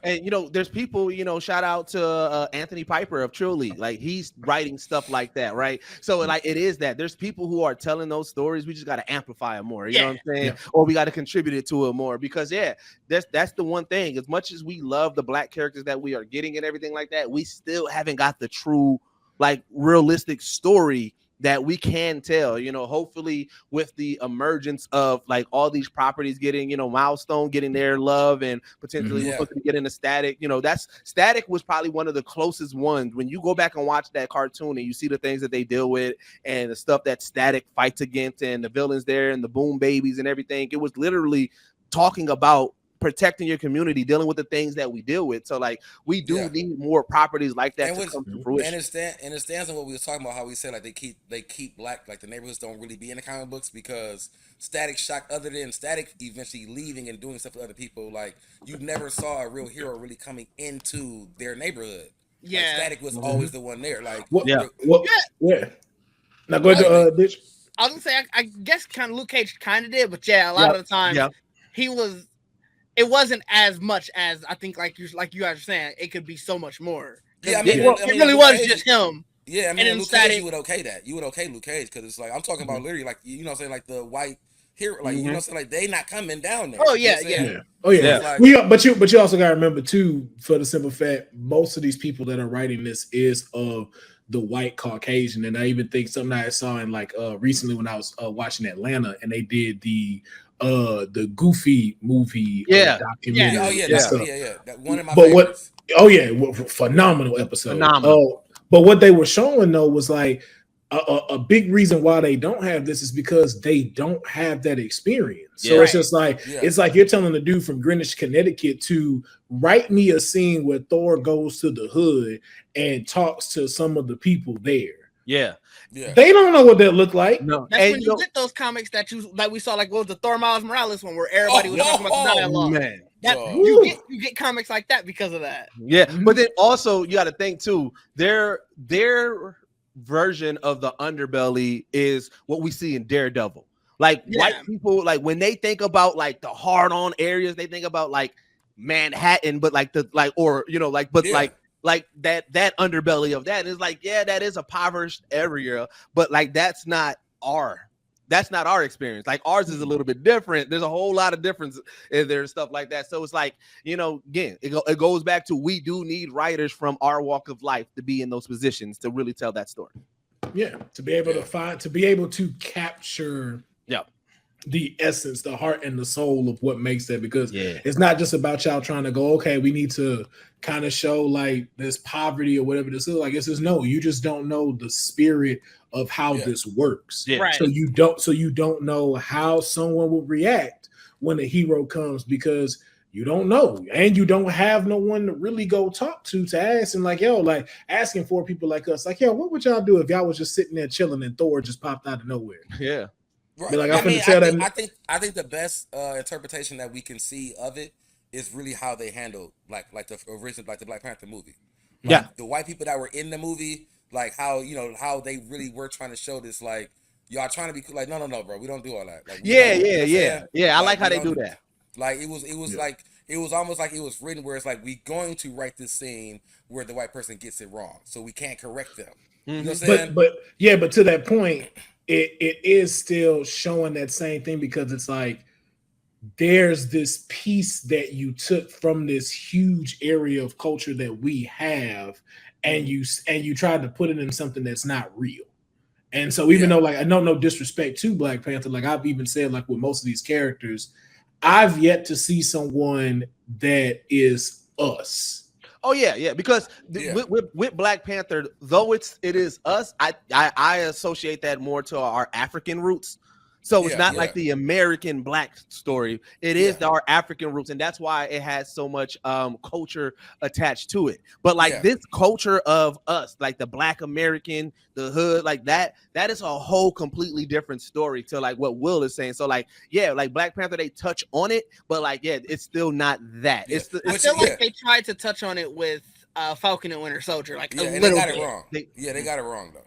And you know, there's people, you know, shout out to Anthony Piper of Trill League, like he's writing stuff like that, right? So like it is that there's people who are telling those stories. We just got to amplify it more, you know what I'm saying? Or we got to contribute it to it more, because that's the one thing. As much as we love the Black characters that we are getting and everything like that, we still haven't got the true, like, realistic story that we can tell. You know, hopefully with the emergence of like all these properties getting, you know, Milestone getting their love and potentially we're looking to get into Static, you know, that's Static was probably one of the closest ones. When you go back and watch that cartoon and you see the things that they deal with and the stuff that Static fights against and the villains there and the Boom Babies and everything, it was literally talking about protecting your community, dealing with the things that we deal with. So like we do need more properties like that to come to fruition. And it stands on what we were talking about, how we said like they keep Black, like the neighborhoods don't really be in the comic books, because Static Shock, other than Static eventually leaving and doing stuff with other people, like you never saw a real hero really coming into their neighborhood. Like, Static was always the one there. Like Now go ahead, Didge. I was gonna say I guess kind of Luke Cage kind of did, but a lot of the time he was. It wasn't as much as I think, like you guys are saying. It could be so much more. Yeah, I mean, it really was just him. Yeah, I mean, Luke Cage, you would okay that. You would okay Luke Cage, because it's like I'm talking about literally, like, you know what I'm saying, like the white hero, like you know what I'm saying, like they not coming down there. Oh you know yeah. But you also got to remember too, for the simple fact, most of these people that are writing this is of the white Caucasian. And I even think something I saw in like recently when I was watching Atlanta, and they did the Goofy movie documentary. That one of my favorites. Phenomenal episode. But what they were showing though was like a big reason why they don't have this is because they don't have that experience. So it's just like it's like you're telling the dude from Greenwich, Connecticut to write me a scene where Thor goes to the hood and talks to some of the people there. They don't know what that looked like. No, that's when you get those comics that we saw, like what was the Thor Miles Morales one, where everybody was talking about the dialogue. Man. You get comics like that because of that. But then also you got to think too, their version of the underbelly is what we see in Daredevil. Like white people, like when they think about like the hard-on areas, they think about like Manhattan, but like like that underbelly of that is like, that is a impoverished area, but like that's not our experience. Like ours is a little bit different. There's a whole lot of difference in there and stuff like that. So it's like, you know, again, it goes back to, we do need writers from our walk of life to be in those positions to really tell that story. To be able to capture the essence, the heart, and the soul of what makes that, because it's not just about y'all trying to go, okay, we need to kind of show like this poverty or whatever this is. Like, it's just, no, you just don't know the spirit of how this works. So you don't know how someone will react when a hero comes, because you don't know, and you don't have no one to really go talk to ask, and like, like asking for people like us, like, what would y'all do if y'all was just sitting there chilling and Thor just popped out of nowhere? Right. Like, I think the best interpretation that we can see of it is really how they handled like the original, like the Black Panther movie. Like, the white people that were in the movie, like how they really were trying to show this, like, y'all trying to be like, no, bro, we don't do all that. Like, yeah. I like how they do that. Like it was like it was almost like it was written where it's like we going to write this scene where the white person gets it wrong, so we can't correct them. You know what I'm saying? But to that point, it is still showing that same thing because it's like there's this piece that you took from this huge area of culture that we have, and you tried to put it in something that's not real. And so even though, like, I know no disrespect to Black Panther, like I've even said, like with most of these characters, I've yet to see someone that is us. Oh yeah, because with Black Panther, though it is us, I associate that more to our African roots. So it's not like the American Black story. It is our African roots, and that's why it has so much culture attached to it. But like this culture of us, like the Black American, the hood, like that is a whole completely different story to like what Will is saying. So like, like Black Panther, they touch on it, but like, it's still not that. I feel like they tried to touch on it with Falcon and Winter Soldier, like a little they got bit. it wrong. They got it wrong though.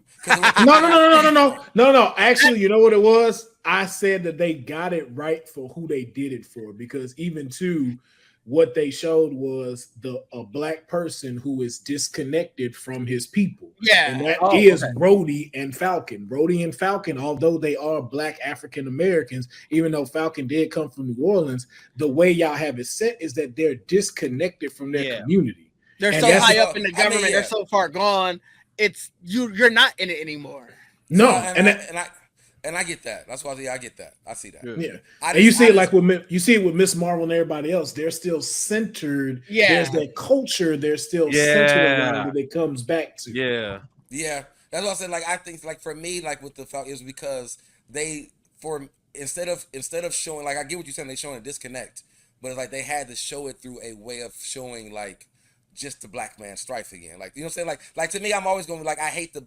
No. Actually, you know what it was? I said that they got it right for who they did it for, because even too, what they showed was a Black person who is disconnected from his people. Yeah, and that is Rhodey and Falcon. Rhodey and Falcon, although they are Black African Americans, even though Falcon did come from New Orleans, the way y'all have it set is that they're disconnected from their community. They're so high up in the government. They're so far gone. It's you're not in it anymore. No, and I get that. That's why I get that. I see that. Yeah, and you see it with Miss Marvel and everybody else. They're still centered. Yeah, there's that culture. They're still centered around that it comes back to. Yeah. That's what I said. Like I think, like for me, like with the Falcon, is because instead of showing, like I get what you're saying, they showing a disconnect, but it's like they had to show it through a way of showing like just the Black man strife again. Like, you know what I'm saying? Like to me, I'm always going to be like, I hated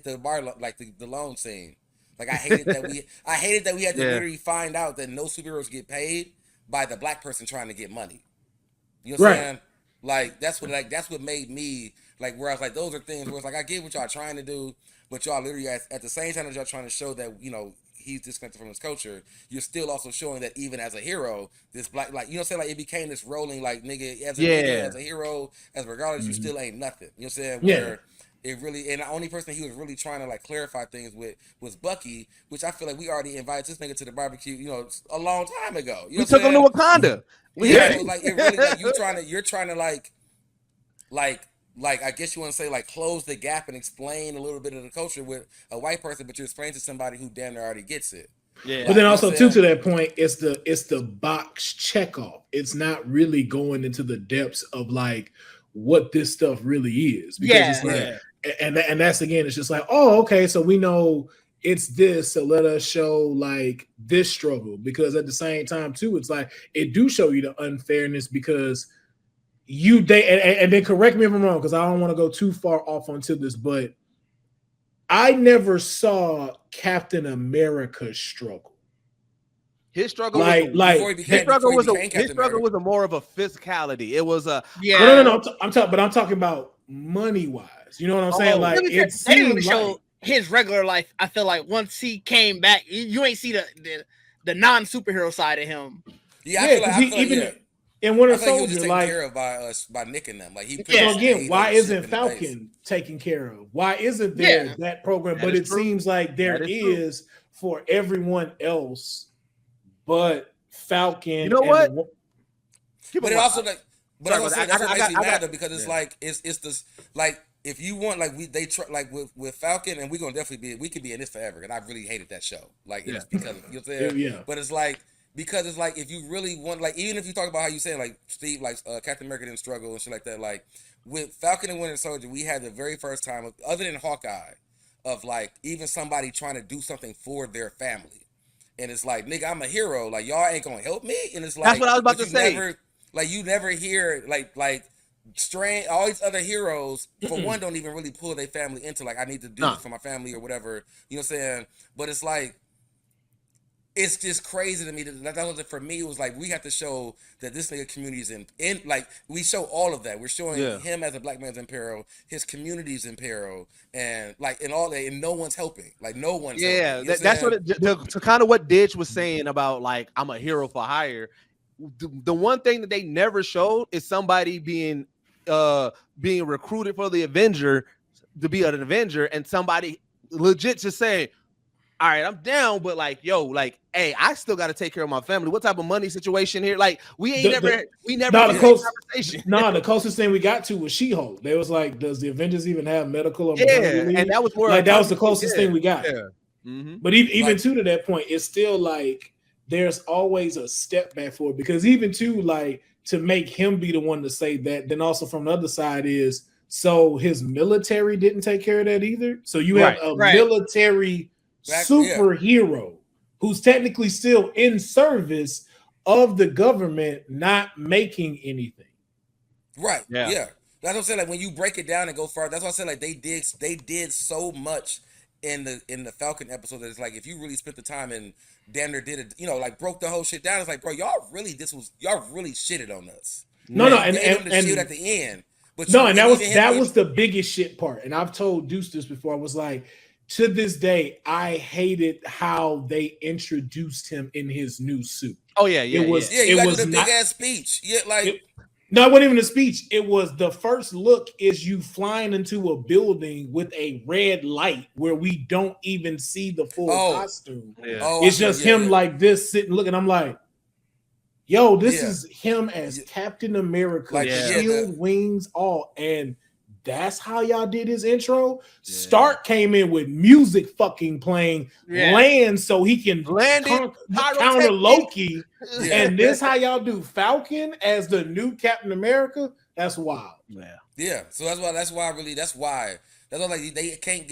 the bar, like the loan scene. Like I hated that we had to literally find out that no superheroes get paid by the Black person trying to get money. You know what I'm saying? Like that's what made me like, where I was like, those are things where it's like, I get what y'all trying to do, but y'all literally at the same time that y'all trying to show that, you know, he's disconnected from his culture, you're still also showing that even as a hero, this Black, like, you know what I'm saying, like it became this rolling like nigga as a hero, as regardless, you still ain't nothing. You know what I'm saying? Where it really, and the only person he was really trying to like clarify things with was Bucky, which I feel like we already invited this nigga to the barbecue, you know, a long time ago. You know, we took him to Wakanda. So like it really, like you're trying to like I guess you want to say like close the gap and explain a little bit of the culture with a white person, but you're explaining to somebody who damn near already gets it. Yeah. But then also too, to that point, it's the box check off. It's not really going into the depths of like what this stuff really is. Because it's like, and that's again, it's just like, oh, okay, so we know it's this, so let us show like this struggle, because at the same time too, it's like it do show you the unfairness, because and then correct me if I'm wrong, because I don't want to go too far off onto this, but I never saw Captain America struggle. His struggle was more of a physicality. It was a no. I'm talking about money wise. You know what I'm saying? Like they didn't really show his regular life. I feel like once he came back, you ain't see the non superhero side of him. In Winter Soldier, he was like care of by Nick and them, like he. So again, why isn't Falcon taken care of? Why isn't there that program? But it seems like there is for everyone else, but Falcon. You know what? But it also like, but that's what makes me mad, because it's like it's this like, if you want, like they try, like with Falcon, and we could be in this forever, and I really hated that show. Like it's because of, you know what I'm saying? But it's like. Because it's like, if you really want, like, even if you talk about how you saying, like, Steve, like, Captain America didn't struggle and shit like that, like, with Falcon and Winter Soldier, we had the very first time, other than Hawkeye, of, like, even somebody trying to do something for their family. And it's like, nigga, I'm a hero. Like, y'all ain't gonna help me? And it's like, that's what I was about to say. You never hear, like, Strange, all these other heroes, for one, don't even really pull their family into, like, I need to do this for my family or whatever. You know what I'm saying? But it's like, it's just crazy to me that for me it was like we have to show that this nigga community is in like we show all of that. We're showing him as a black man's in peril, his community's in peril, and like and all that, and no one's helping. Like no one's helping. That's what to kind of what Didge was saying about like I'm a hero for hire. The one thing that they never showed is somebody being recruited for the Avenger to be an Avenger, and somebody legit just saying, all right, I'm down, but like, yo, like, hey, I still got to take care of my family. What type of money situation here? Like, we never had a conversation. The closest thing we got to was She-Hulk. They was like, does the Avengers even have medical? Or and that was more like that was the closest thing we got. Yeah. Mm-hmm. But even to that point, it's still like there's always a step back for it, because even to like to make him be the one to say that, then also from the other side is so his military didn't take care of that either. So you have a military superhero who's technically still in service of the government, not making anything. Right. Yeah. That's what I'm saying. Like when you break it down and go far, that's what I said. Like they did so much in the Falcon episode that it's like if you really spent the time and damn near did it, like broke the whole shit down. It's like, bro, y'all really shitted on us. And shit at the end. But that was the biggest shit part. And I've told Deuce this before. I was like, to this day, I hated how they introduced him in his new suit. Oh yeah, it was the big ass speech. Yeah, like no, it wasn't even a speech. It was the first look is you flying into a building with a red light where we don't even see the full costume. Yeah. It's just him like this sitting looking. I'm like, yo, this is him as Captain America, like shield, wings, all, and that's how y'all did his intro. Yeah. Stark came in with music fucking playing, land so he can counter Loki. Yeah. And this how y'all do Falcon as the new Captain America? That's wild. Yeah. So that's why like they can't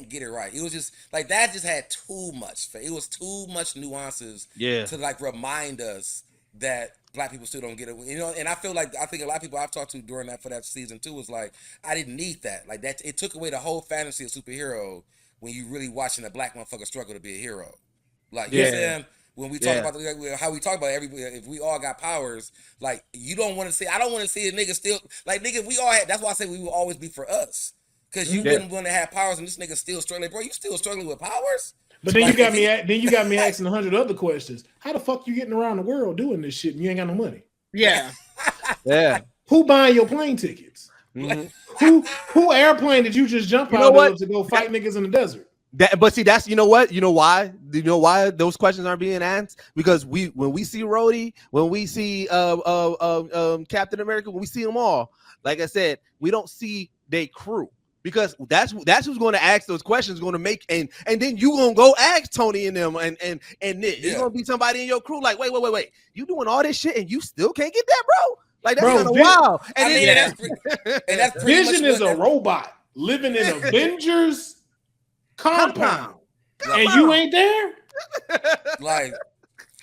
get it right. It was just like that just had too much. It was too much nuances to like remind us that black people still don't get it, and I think a lot of people I've talked to during that for that season 2 was like, I didn't need that. Like that, it took away the whole fantasy of superhero when you really watching a black motherfucker struggle to be a hero. Like you know what I'm saying? When we talk about how we talk about if we all got powers, like you don't want to see. I don't want to see a nigga still like nigga. We all had. That's why I say we will always be for us, because you wouldn't want to have powers and this nigga still struggling. Bro, you still struggling with powers? But then you got me asking 100 other questions. How the fuck you getting around the world doing this shit and you ain't got no money? Yeah. Who buying your plane tickets? Mm-hmm. Who airplane did you just jump out of to go fight niggas in the desert? But see, that's you know why? Do you know why those questions aren't being asked? Because when we see Rhodey, when we see Captain America, when we see them all, like I said, we don't see their crew. Because that's who's going to ask those questions, going to make and then you gonna go ask Tony and them and Nick. You're gonna be somebody in your crew like, wait, you doing all this shit and you still can't get that, bro? Like that's kind of wild. And that's Vision is a robot living in Avengers compound, and you ain't there. Like.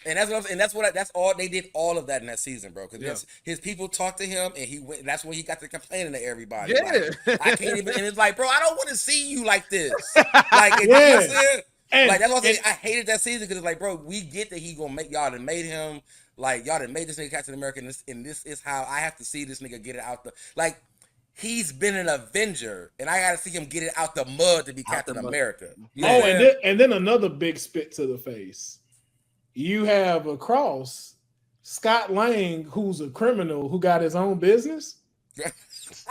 And that's all they did. All of that in that season, bro. Because his people talked to him, and he went. That's when he got to complaining to everybody. Yeah, like, I can't even. And it's like, bro, I don't want to see you like this. Like, you know what I'm saying? Like that's why I hated that season, because it's like, bro, we get that he gonna make y'all done made him like y'all done made this nigga Captain America, and this is how I have to see this nigga get it out the like. He's been an Avenger, and I gotta see him get it out the mud to be Captain America. And then another big spit to the face. You have across Scott Lang, who's a criminal who got his own business. It's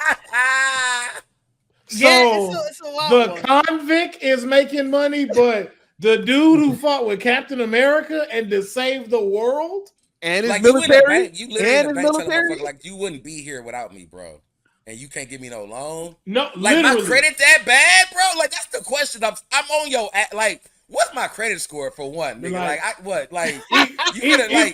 a lot convict is making money, but the dude who fought with Captain America and to save the world and his military, you live in the bank, like you wouldn't be here without me, bro. And you can't give me no loan. No, like literally. My credit that bad, bro. Like that's the question. I'm on your like. What's my credit score for one? Nigga?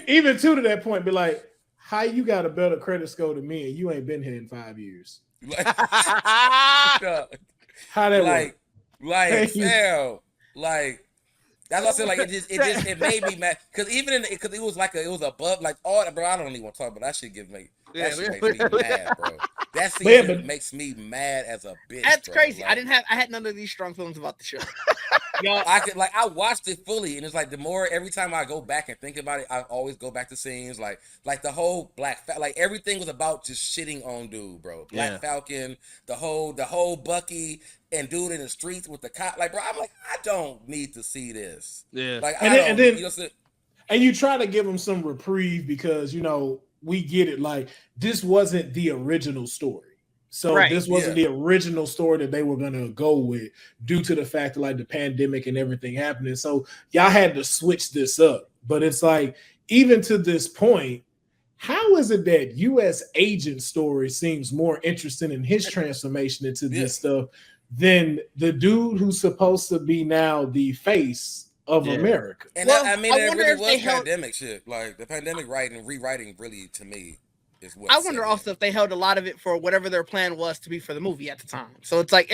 Even to that point, be like, how you got a better credit score than me and you ain't been here in 5 years? How that work? That's what I said. Like it made me mad because because it was above like all bro. I don't even want to talk about that shit. That shit makes me mad, bro. That season makes me mad as a bitch. That's crazy. Like, I had none of these strong feelings about the show. I watched it fully, and it's like every time I go back and think about it, I always go back to scenes like the whole everything was about just shitting on dude, bro. Black Falcon, the whole Bucky and dude in the streets with the cop. Like, bro, I'm like, I don't need to see this. Yeah, like, and you try to give him some reprieve because we get it. Like, this wasn't the original story. So this wasn't the original story that they were going to go with due to the fact that like the pandemic and everything happening. So y'all had to switch this up. But it's like, even to this point, how is it that U.S. agent story seems more interesting in his transformation into this stuff than the dude who's supposed to be now the face of America? And I wonder if they pandemic shit. Like, the pandemic rewriting really, to me, I wonder also if they held a lot of it for whatever their plan was to be for the movie at the time. So it's like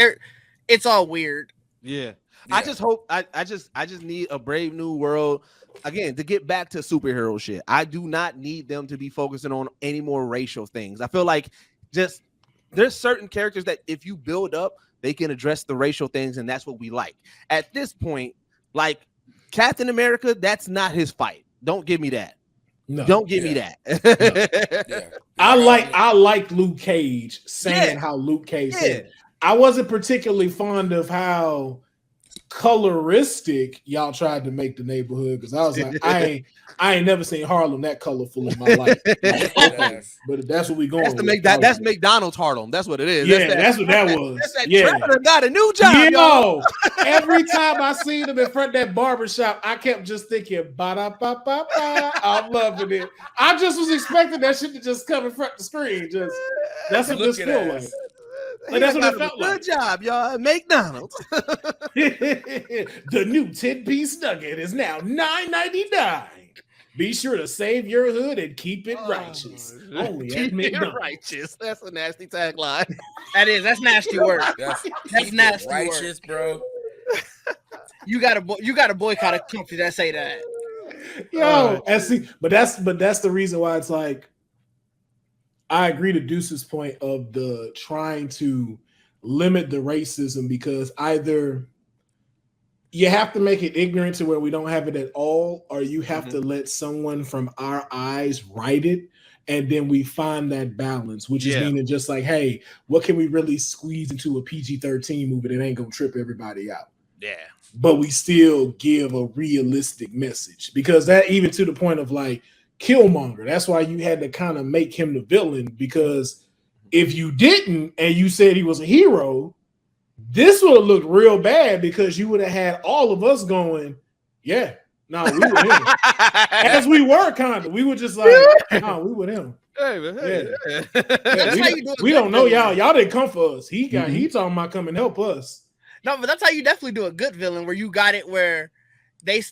it's all weird. Yeah. I just hope I just need a Brave New World again to get back to superhero shit. I do not need them to be focusing on any more racial things. I feel like there's certain characters that if you build up, they can address the racial things, and that's what we like. At this point, like Captain America, that's not his fight. Don't give me that. No, don't give me that. No. I like Luke Cage saying how Luke Cage said. I wasn't particularly fond of how coloristic y'all tried to make the neighborhood because I was like, I ain't never seen Harlem that colorful in my life. But that's what we going. That's McDonald's Harlem. That's what it is. That's what that was. Trevor got a new job. Every time I seen him in front of that barbershop, I kept just thinking, ba-da-ba-ba-ba. I'm loving it. I just was expecting that shit to just come in front of the screen. That's what this feel like. Like, that's what it felt like. Good job, y'all. McDonald's. The new 10-piece nugget is now $9.99. Be sure to save your hood and keep it righteous. Only keep it righteous. That's a nasty tagline. That's nasty work. That's nasty righteous, work. Bro. You gotta boycott a company that say that. But that's the reason why it's like I agree to Deuce's point of the trying to limit the racism because either you have to make it ignorant to where we don't have it at all, or you have to let someone from our eyes write it, and then we find that balance, which is meaning just like, hey, what can we really squeeze into a PG-13 movie that ain't gonna trip everybody out? Yeah. But we still give a realistic message because that even to the point of like Killmonger, that's why you had to kind of make him the villain, because if you didn't and you said he was a hero, this would have looked real bad because you would have had all of us going, we were him. As we were kind of. We were just like, we with him. That's how you do it. We don't know y'all. Y'all didn't come for us. He talking about come and help us. No, but that's how you definitely do a good villain where you got it where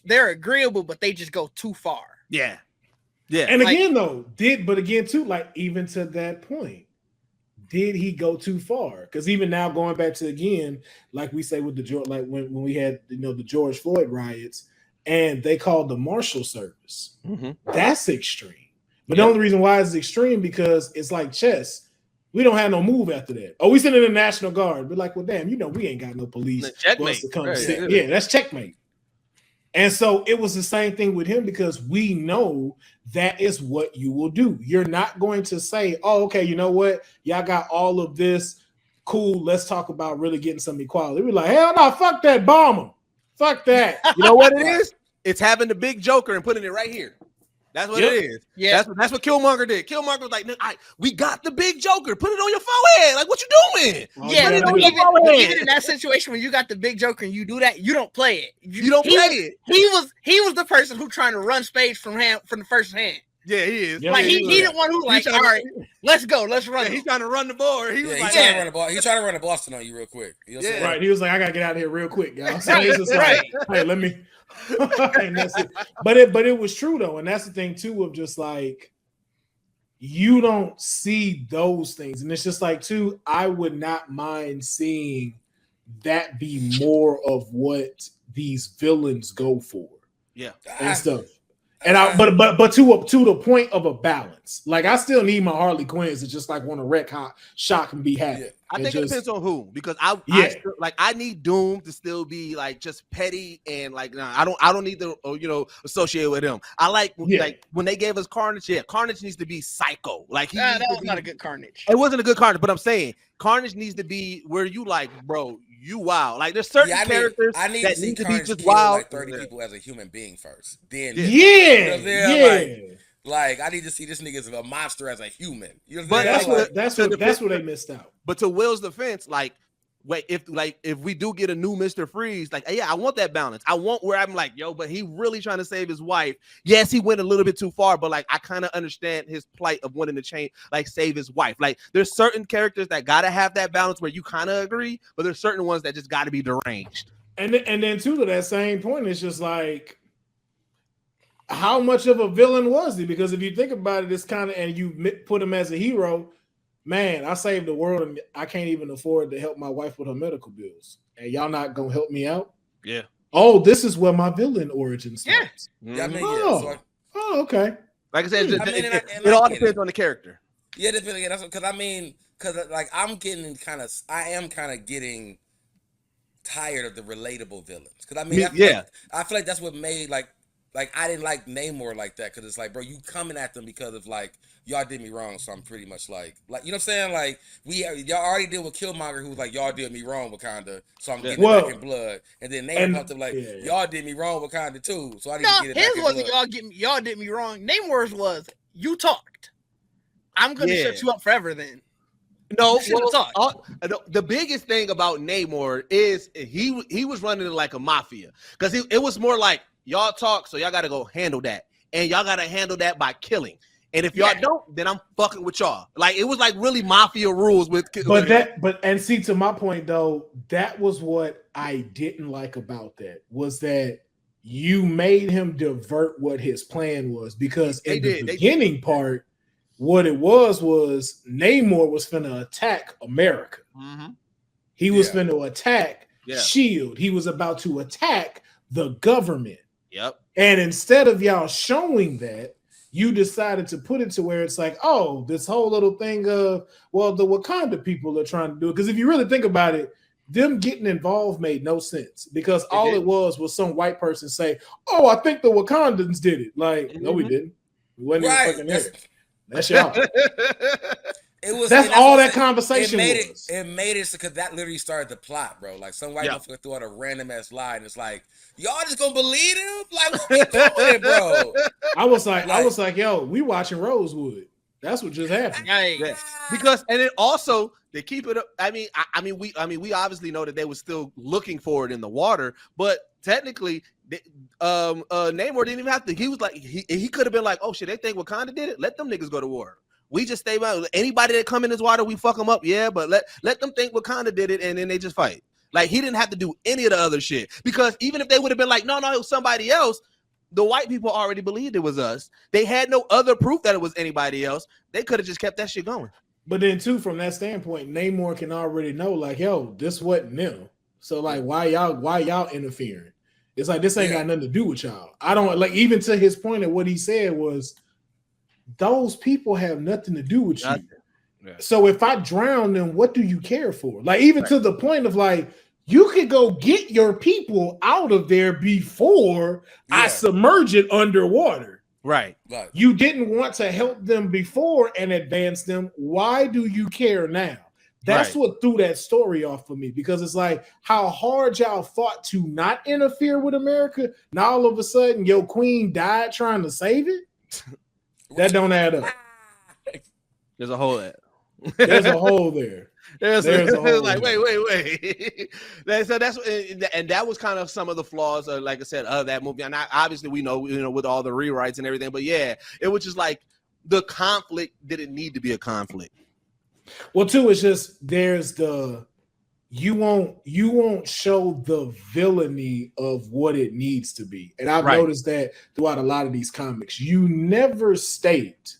they're agreeable, but they just go too far. Yeah. Yeah. And again, even to that point, did he go too far? Because even now, going back to again, like we say with the like when we had the George Floyd riots, and they called the Marshal Service. That's extreme. But the only reason why it's extreme because it's like chess. We don't have no move after that. Oh, we send in the National Guard. We're like, well, damn, we ain't got no police. Checkmate. To come that's checkmate. And so it was the same thing with him because we know that is what you will do. You're not going to say, oh, okay, you know what? Y'all got all of this. Cool. Let's talk about really getting some equality. We're like, hell no, fuck that bomber. Fuck that. You know what it is? It's having the big Joker and putting it right here. That's what it is. Yeah, that's what Killmonger did. Killmonger was like, we got the big Joker. Put it on your forehead. Like, what you doing? Even in that situation when you got the big Joker and you do that, you don't play it. You don't play it. He was the person who trying to run spades from the first hand. Yeah, he is. Like he the one who like, all right, let's go, let's run. He's trying to run the board. He was like, trying to run the ball. He's trying to run a Boston on you real quick. Right. He was like, I gotta get out of here real quick, y'all. So he's just like, hey, let me. And that's it. But it was true though, and that's the thing too of just like you don't see those things, and it's just like too. I would not mind seeing that be more of what these villains go for, and stuff. And but to the point of a balance. Like I still need my Harley Quinns to just like want to wreck shock and be happy. Yeah. I think it depends on who, because I need Doom to still be like just petty and like I don't need to associate with him. I like when they gave us Carnage. Yeah, Carnage needs to be psycho. Like that was not a good Carnage. It wasn't a good Carnage, but I'm saying Carnage needs to be where you like, bro, you wild. Like there's certain characters that need to be just wild. Like 30 people as a human being first. Then Like I need to see this nigga as a monster as a human. You know what I'm saying? That's what they missed out. But to Will's defense, like, wait, if we do get a new Mr. Freeze, like, yeah, I want that balance. I want where I'm like, yo, but he really trying to save his wife. Yes, he went a little bit too far, but like I kind of understand his plight of wanting to change, like save his wife. Like there's certain characters that gotta have that balance where you kind of agree, but there's certain ones that just gotta be deranged. And then too, to that same point, it's just like, how much of a villain was he? Because if you think about it, it's kind of, and you put him as a hero, man, I saved the world and I can't even afford to help my wife with her medical bills. And y'all not gonna help me out? Yeah. Oh, this is where my villain origin starts. Yeah. Okay. Like I said, it all depends on the character. Yeah, that's because like I am kind of getting tired of the relatable villains. Because I feel like that's what made like I didn't like Namor like that, because it's like, bro, you coming at them because of like y'all did me wrong, so I'm pretty much like you know what I'm saying? Like y'all already did with Killmonger, who was like, y'all did me wrong, Wakanda, so I'm getting it back in blood. And then Namor popped up like, y'all did me wrong, Wakanda too, so I need to get it back in blood. His wasn't y'all did me wrong. Namor's was, you talked. I'm gonna shut you up forever then. No, the biggest thing about Namor is he was running it like a mafia, because it was more like, y'all talk, so y'all got to go handle that. And y'all got to handle that by killing. And if y'all don't, then I'm fucking with y'all. Like, it was like really mafia rules with. And see, to my point, though, that was what I didn't like about that, was that you made him divert what his plan was. Because in the beginning part, what it was Namor was finna attack America. Mm-hmm. He was finna attack S.H.I.E.L.D. He was about to attack the government. Yep. And instead of y'all showing that, you decided to put it to where it's like, oh, this whole little thing of, well, the Wakanda people are trying to do it. Because if you really think about it, them getting involved made no sense, because all it was some white person say, oh, I think the Wakandans did it. Like, no, we didn't. We wasn't even fucking there. That's y'all. That's all that conversation was. It made it because that literally started the plot, bro. Like some white motherfucker threw out a random ass lie, and it's like, y'all just gonna believe him? Like, what we doing, bro? I was like, yo, we watching Rosewood. That's what just happened. Yeah. Because, and it also, they keep it up. I mean, we obviously know that they were still looking for it in the water, but technically, Namor didn't even have to. He was like, he could have been like, oh shit, they think Wakanda did it. Let them niggas go to war. We just stay by. Anybody that come in this water, we fuck them up. Yeah, but let them think Wakanda did it, and then they just fight. Like, he didn't have to do any of the other shit, because even if they would have been like, no, it was somebody else, the white people already believed it was us. They had no other proof that it was anybody else. They could have just kept that shit going. But then too, from that standpoint, Namor can already know, like, yo, this wasn't them. So like, why y'all interfering? It's like, this ain't got nothing to do with y'all. I don't like, even to his point of what he said was, those people have nothing to do with you. Yeah. So if I drown them, what do you care for? Like, even to the point of like, you could go get your people out of there before I submerge it underwater. Right. You didn't want to help them before and advance them. Why do you care now? That's what threw that story off for me, because it's like, how hard y'all fought to not interfere with America. Now all of a sudden your queen died trying to save it. That don't add up. There's a hole there. There's a hole there. There's a hole. Like, wait. So that's, and that was kind of some of the flaws, like I said, of that movie. And obviously we know, with all the rewrites and everything. But yeah, it was just like, the conflict didn't need to be a conflict. Well, too, it's just, there's the, you won't show the villainy of what it needs to be. And I've noticed that throughout a lot of these comics. You never state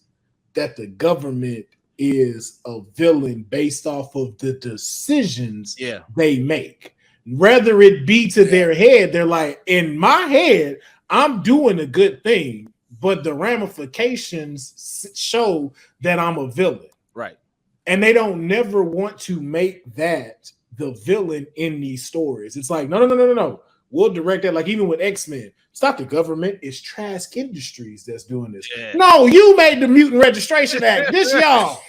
that the government is a villain based off of the decisions they make. Rather it be to their head, they're like, in my head, I'm doing a good thing, but the ramifications show that I'm a villain. Right. And they don't never want to make that the villain in these stories. It's like, no. We'll direct that. Like even with X-Men, it's not the government, it's Trask Industries that's doing this. Yeah. No, you made the Mutant Registration Act. This y'all.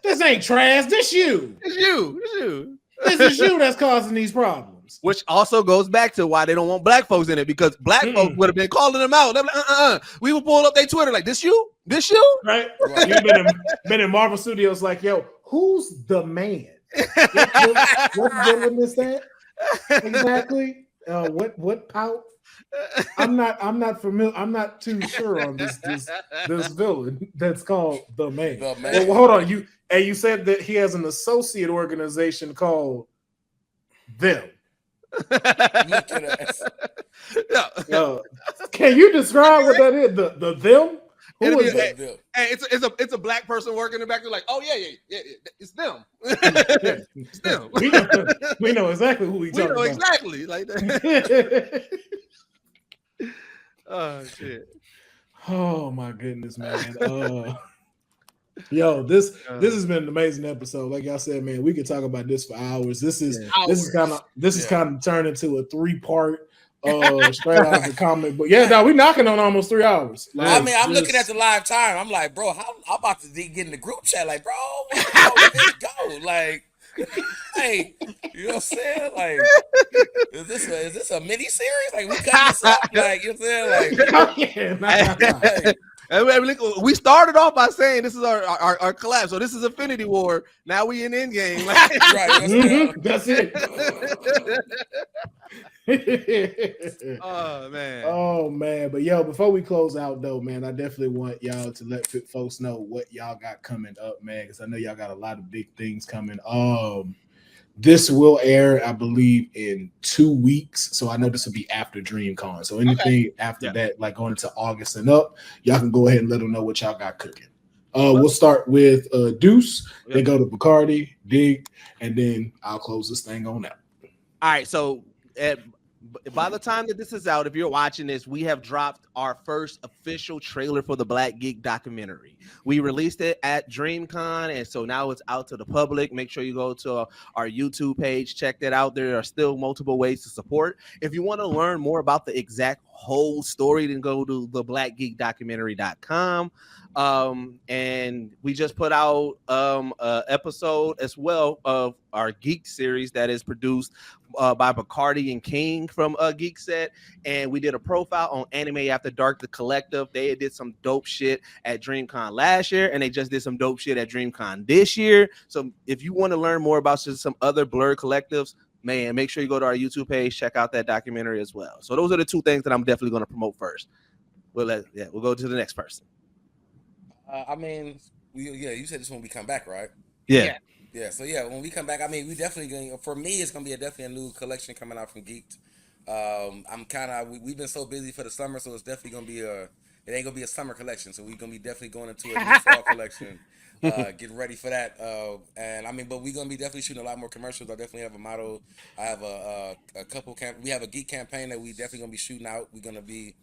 This ain't Trask. This you. It's you. This is you that's causing these problems. Which also goes back to why they don't want black folks in it, because black folks would have been calling them out. They're like, We would pull up their Twitter like, this you? This you? Right. You've been in Marvel Studios like, yo, who's the man? What villain is that? Exactly. What pout? I'm not familiar. I'm not too sure on this villain that's called the man. Well, hold on. You said that he has an associate organization called them. Can you describe what that is? The them? Who is that? Hey, it's a black person working in the back. They're like, oh yeah, it's them. It's them. We know exactly who we talking about. Exactly like that. Oh shit. Oh my goodness, man. Yo, this has been an amazing episode. Like I said, man, we could talk about this for hours. This is kind of turned into a 3-part straight out of the comic book. Yeah, no, we're knocking on almost 3 hours. Like, I mean, I'm looking at the live time. I'm like, bro, I'm about to get in the group chat. Like, bro, how did this go? Like, hey, you know what I'm saying? Like, is this a mini series? Like, we cut this up? Like, you know what I'm saying? Like, we started off by saying this is our collab. So this is Infinity War. Now we in Endgame. Right. That's it. Oh man. But yo, before we close out though, man, I definitely want y'all to let folks know what y'all got coming up, man, because I know y'all got a lot of big things coming. This will air, I believe, in 2 weeks. So I know this will be after DreamCon. So anything after that, like going into August and up, y'all can go ahead and let them know what y'all got cooking. We'll start with Deuce, then go to Bacardi, Dig, and then I'll close this thing on out. All right, so by the time that this is out, if you're watching this, we have dropped our first official trailer for the Black Geek documentary. We released it at DreamCon, and so now it's out to the public. Make sure you go to our YouTube page, check that out. There are still multiple ways to support. If you want to learn more about the exact whole story, then go to theblackgeekdocumentary.com. And we just put out an episode as well of our Geek series that is produced by Bacardi and King from Geek Set, and we did a profile on Anime After Dark, the collective. They did some dope shit at DreamCon last year, and they just did some dope shit at DreamCon this year. So if you want to learn more about just some other Blur collectives, man, make sure you go to our YouTube page, check out that documentary as well. So those are the 2 things that I'm definitely going to promote first. We'll go to the next person. I mean, you said this when we come back, right? Yeah. So when we come back, I mean, we definitely going. For me, it's gonna be definitely a new collection coming out from Geeked. We've been so busy for the summer, so it's definitely gonna be it ain't gonna be a summer collection. So we're gonna be definitely going into a new fall collection. Get ready for that. And I mean, but we're gonna be definitely shooting a lot more commercials. I definitely have a model. I have a couple we have a geek campaign that we definitely gonna be shooting out. We're gonna be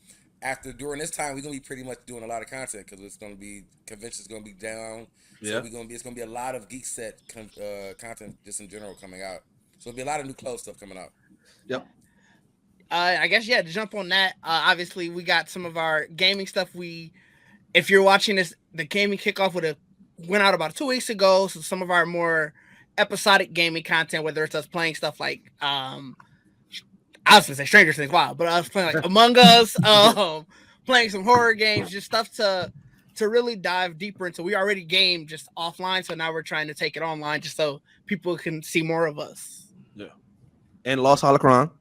during this time, we're gonna be pretty much doing a lot of content because it's gonna be conventions gonna be down. So it's gonna be a lot of Geek Set content just in general coming out. So it'll be a lot of new clothes stuff coming out. Yep. I guess to jump on that. Obviously, we got some of our gaming stuff. If you're watching this, the gaming kickoff went out about 2 weeks ago. So some of our more episodic gaming content, whether it's us playing stuff like I was gonna say Stranger Things, wow, but I was playing like Among Us, playing some horror games, just stuff to really dive deeper into. We already gamed just offline, so now we're trying to take it online just so people can see more of us. Yeah. And Lost Holocron.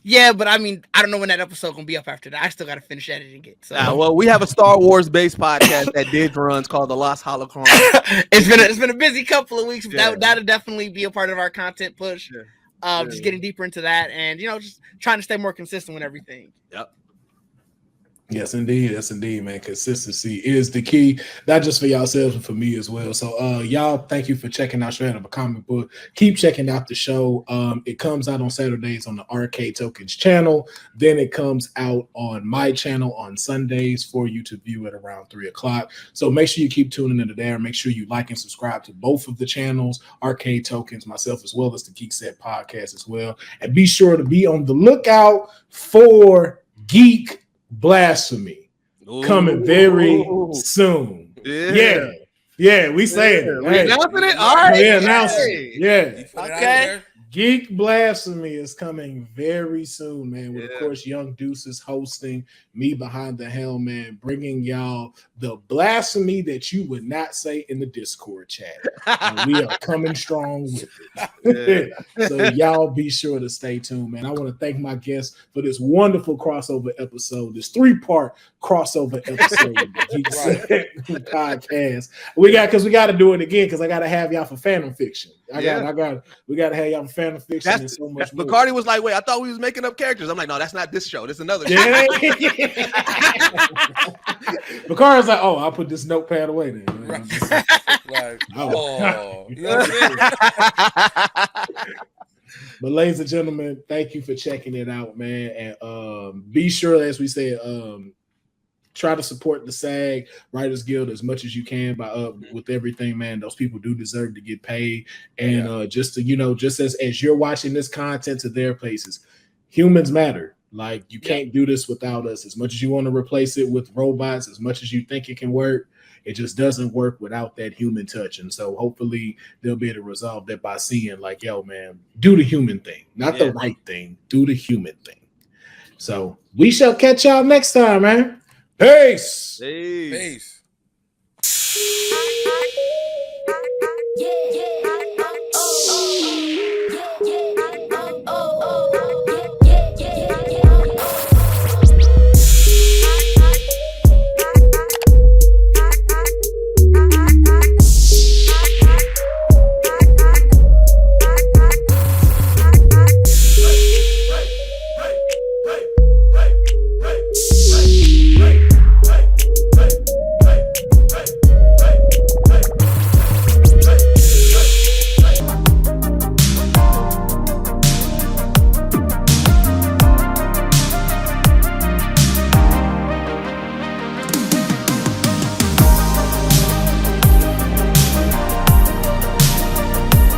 Yeah, but I mean, I don't know when that episode gonna be up after that. I still gotta finish editing it. So well, we have a Star Wars based podcast that Didge runs called the Lost Holocron. It's been a busy couple of weeks. But that'll definitely be a part of our content push. Yeah. Just getting deeper into that, and just trying to stay more consistent with everything. Yep. Yes, indeed. Yes, indeed, man. Consistency is the key, not just for yourselves, but for me as well. So, y'all, thank you for checking out Straight Up a Comic Book. Keep checking out the show. It comes out on Saturdays on the Arcade Tokens channel. Then it comes out on my channel on Sundays for you to view at around 3:00. So make sure you keep tuning into there. Make sure you like and subscribe to both of the channels, Arcade Tokens, myself, as well as the Geek Set podcast as well. And be sure to be on the lookout for Geek Blasphemy coming very soon. Yeah, we saying it. We announcing it. All right, yeah, announcing it. Yeah, okay. Geek Blasphemy is coming very soon, man. With of course Young Deuces hosting, me behind the helm, man, bringing y'all the blasphemy that you would not say in the Discord chat. And we are coming strong with it. So y'all be sure to stay tuned, man. I want to thank my guests for this wonderful crossover episode, this 3-part crossover episode of the Geek Set podcast. We got to do it again because I got to have y'all for Phantom Fiction. We got to have y'all for Phantom Fiction and so much more. Bacardi was like, wait, I thought we was making up characters. I'm like, no, that's not this show. This is another show. Bacardi's like, oh, I'll put this notepad away then. Right. You know what I'm saying? But ladies and gentlemen, thank you for checking it out, man. And be sure, as we said, try to support the SAG Writers Guild as much as you can by with everything, man. Those people do deserve to get paid. And just as you're watching this content to their places, humans matter. Like, you can't do this without us. As much as you want to replace it with robots, as much as you think it can work, it just doesn't work without that human touch. And so hopefully they'll be able to resolve that by seeing like, yo, man, do the human thing, not the right thing. Do the human thing. So we shall catch y'all next time, man. Peace. Peace. Yeah.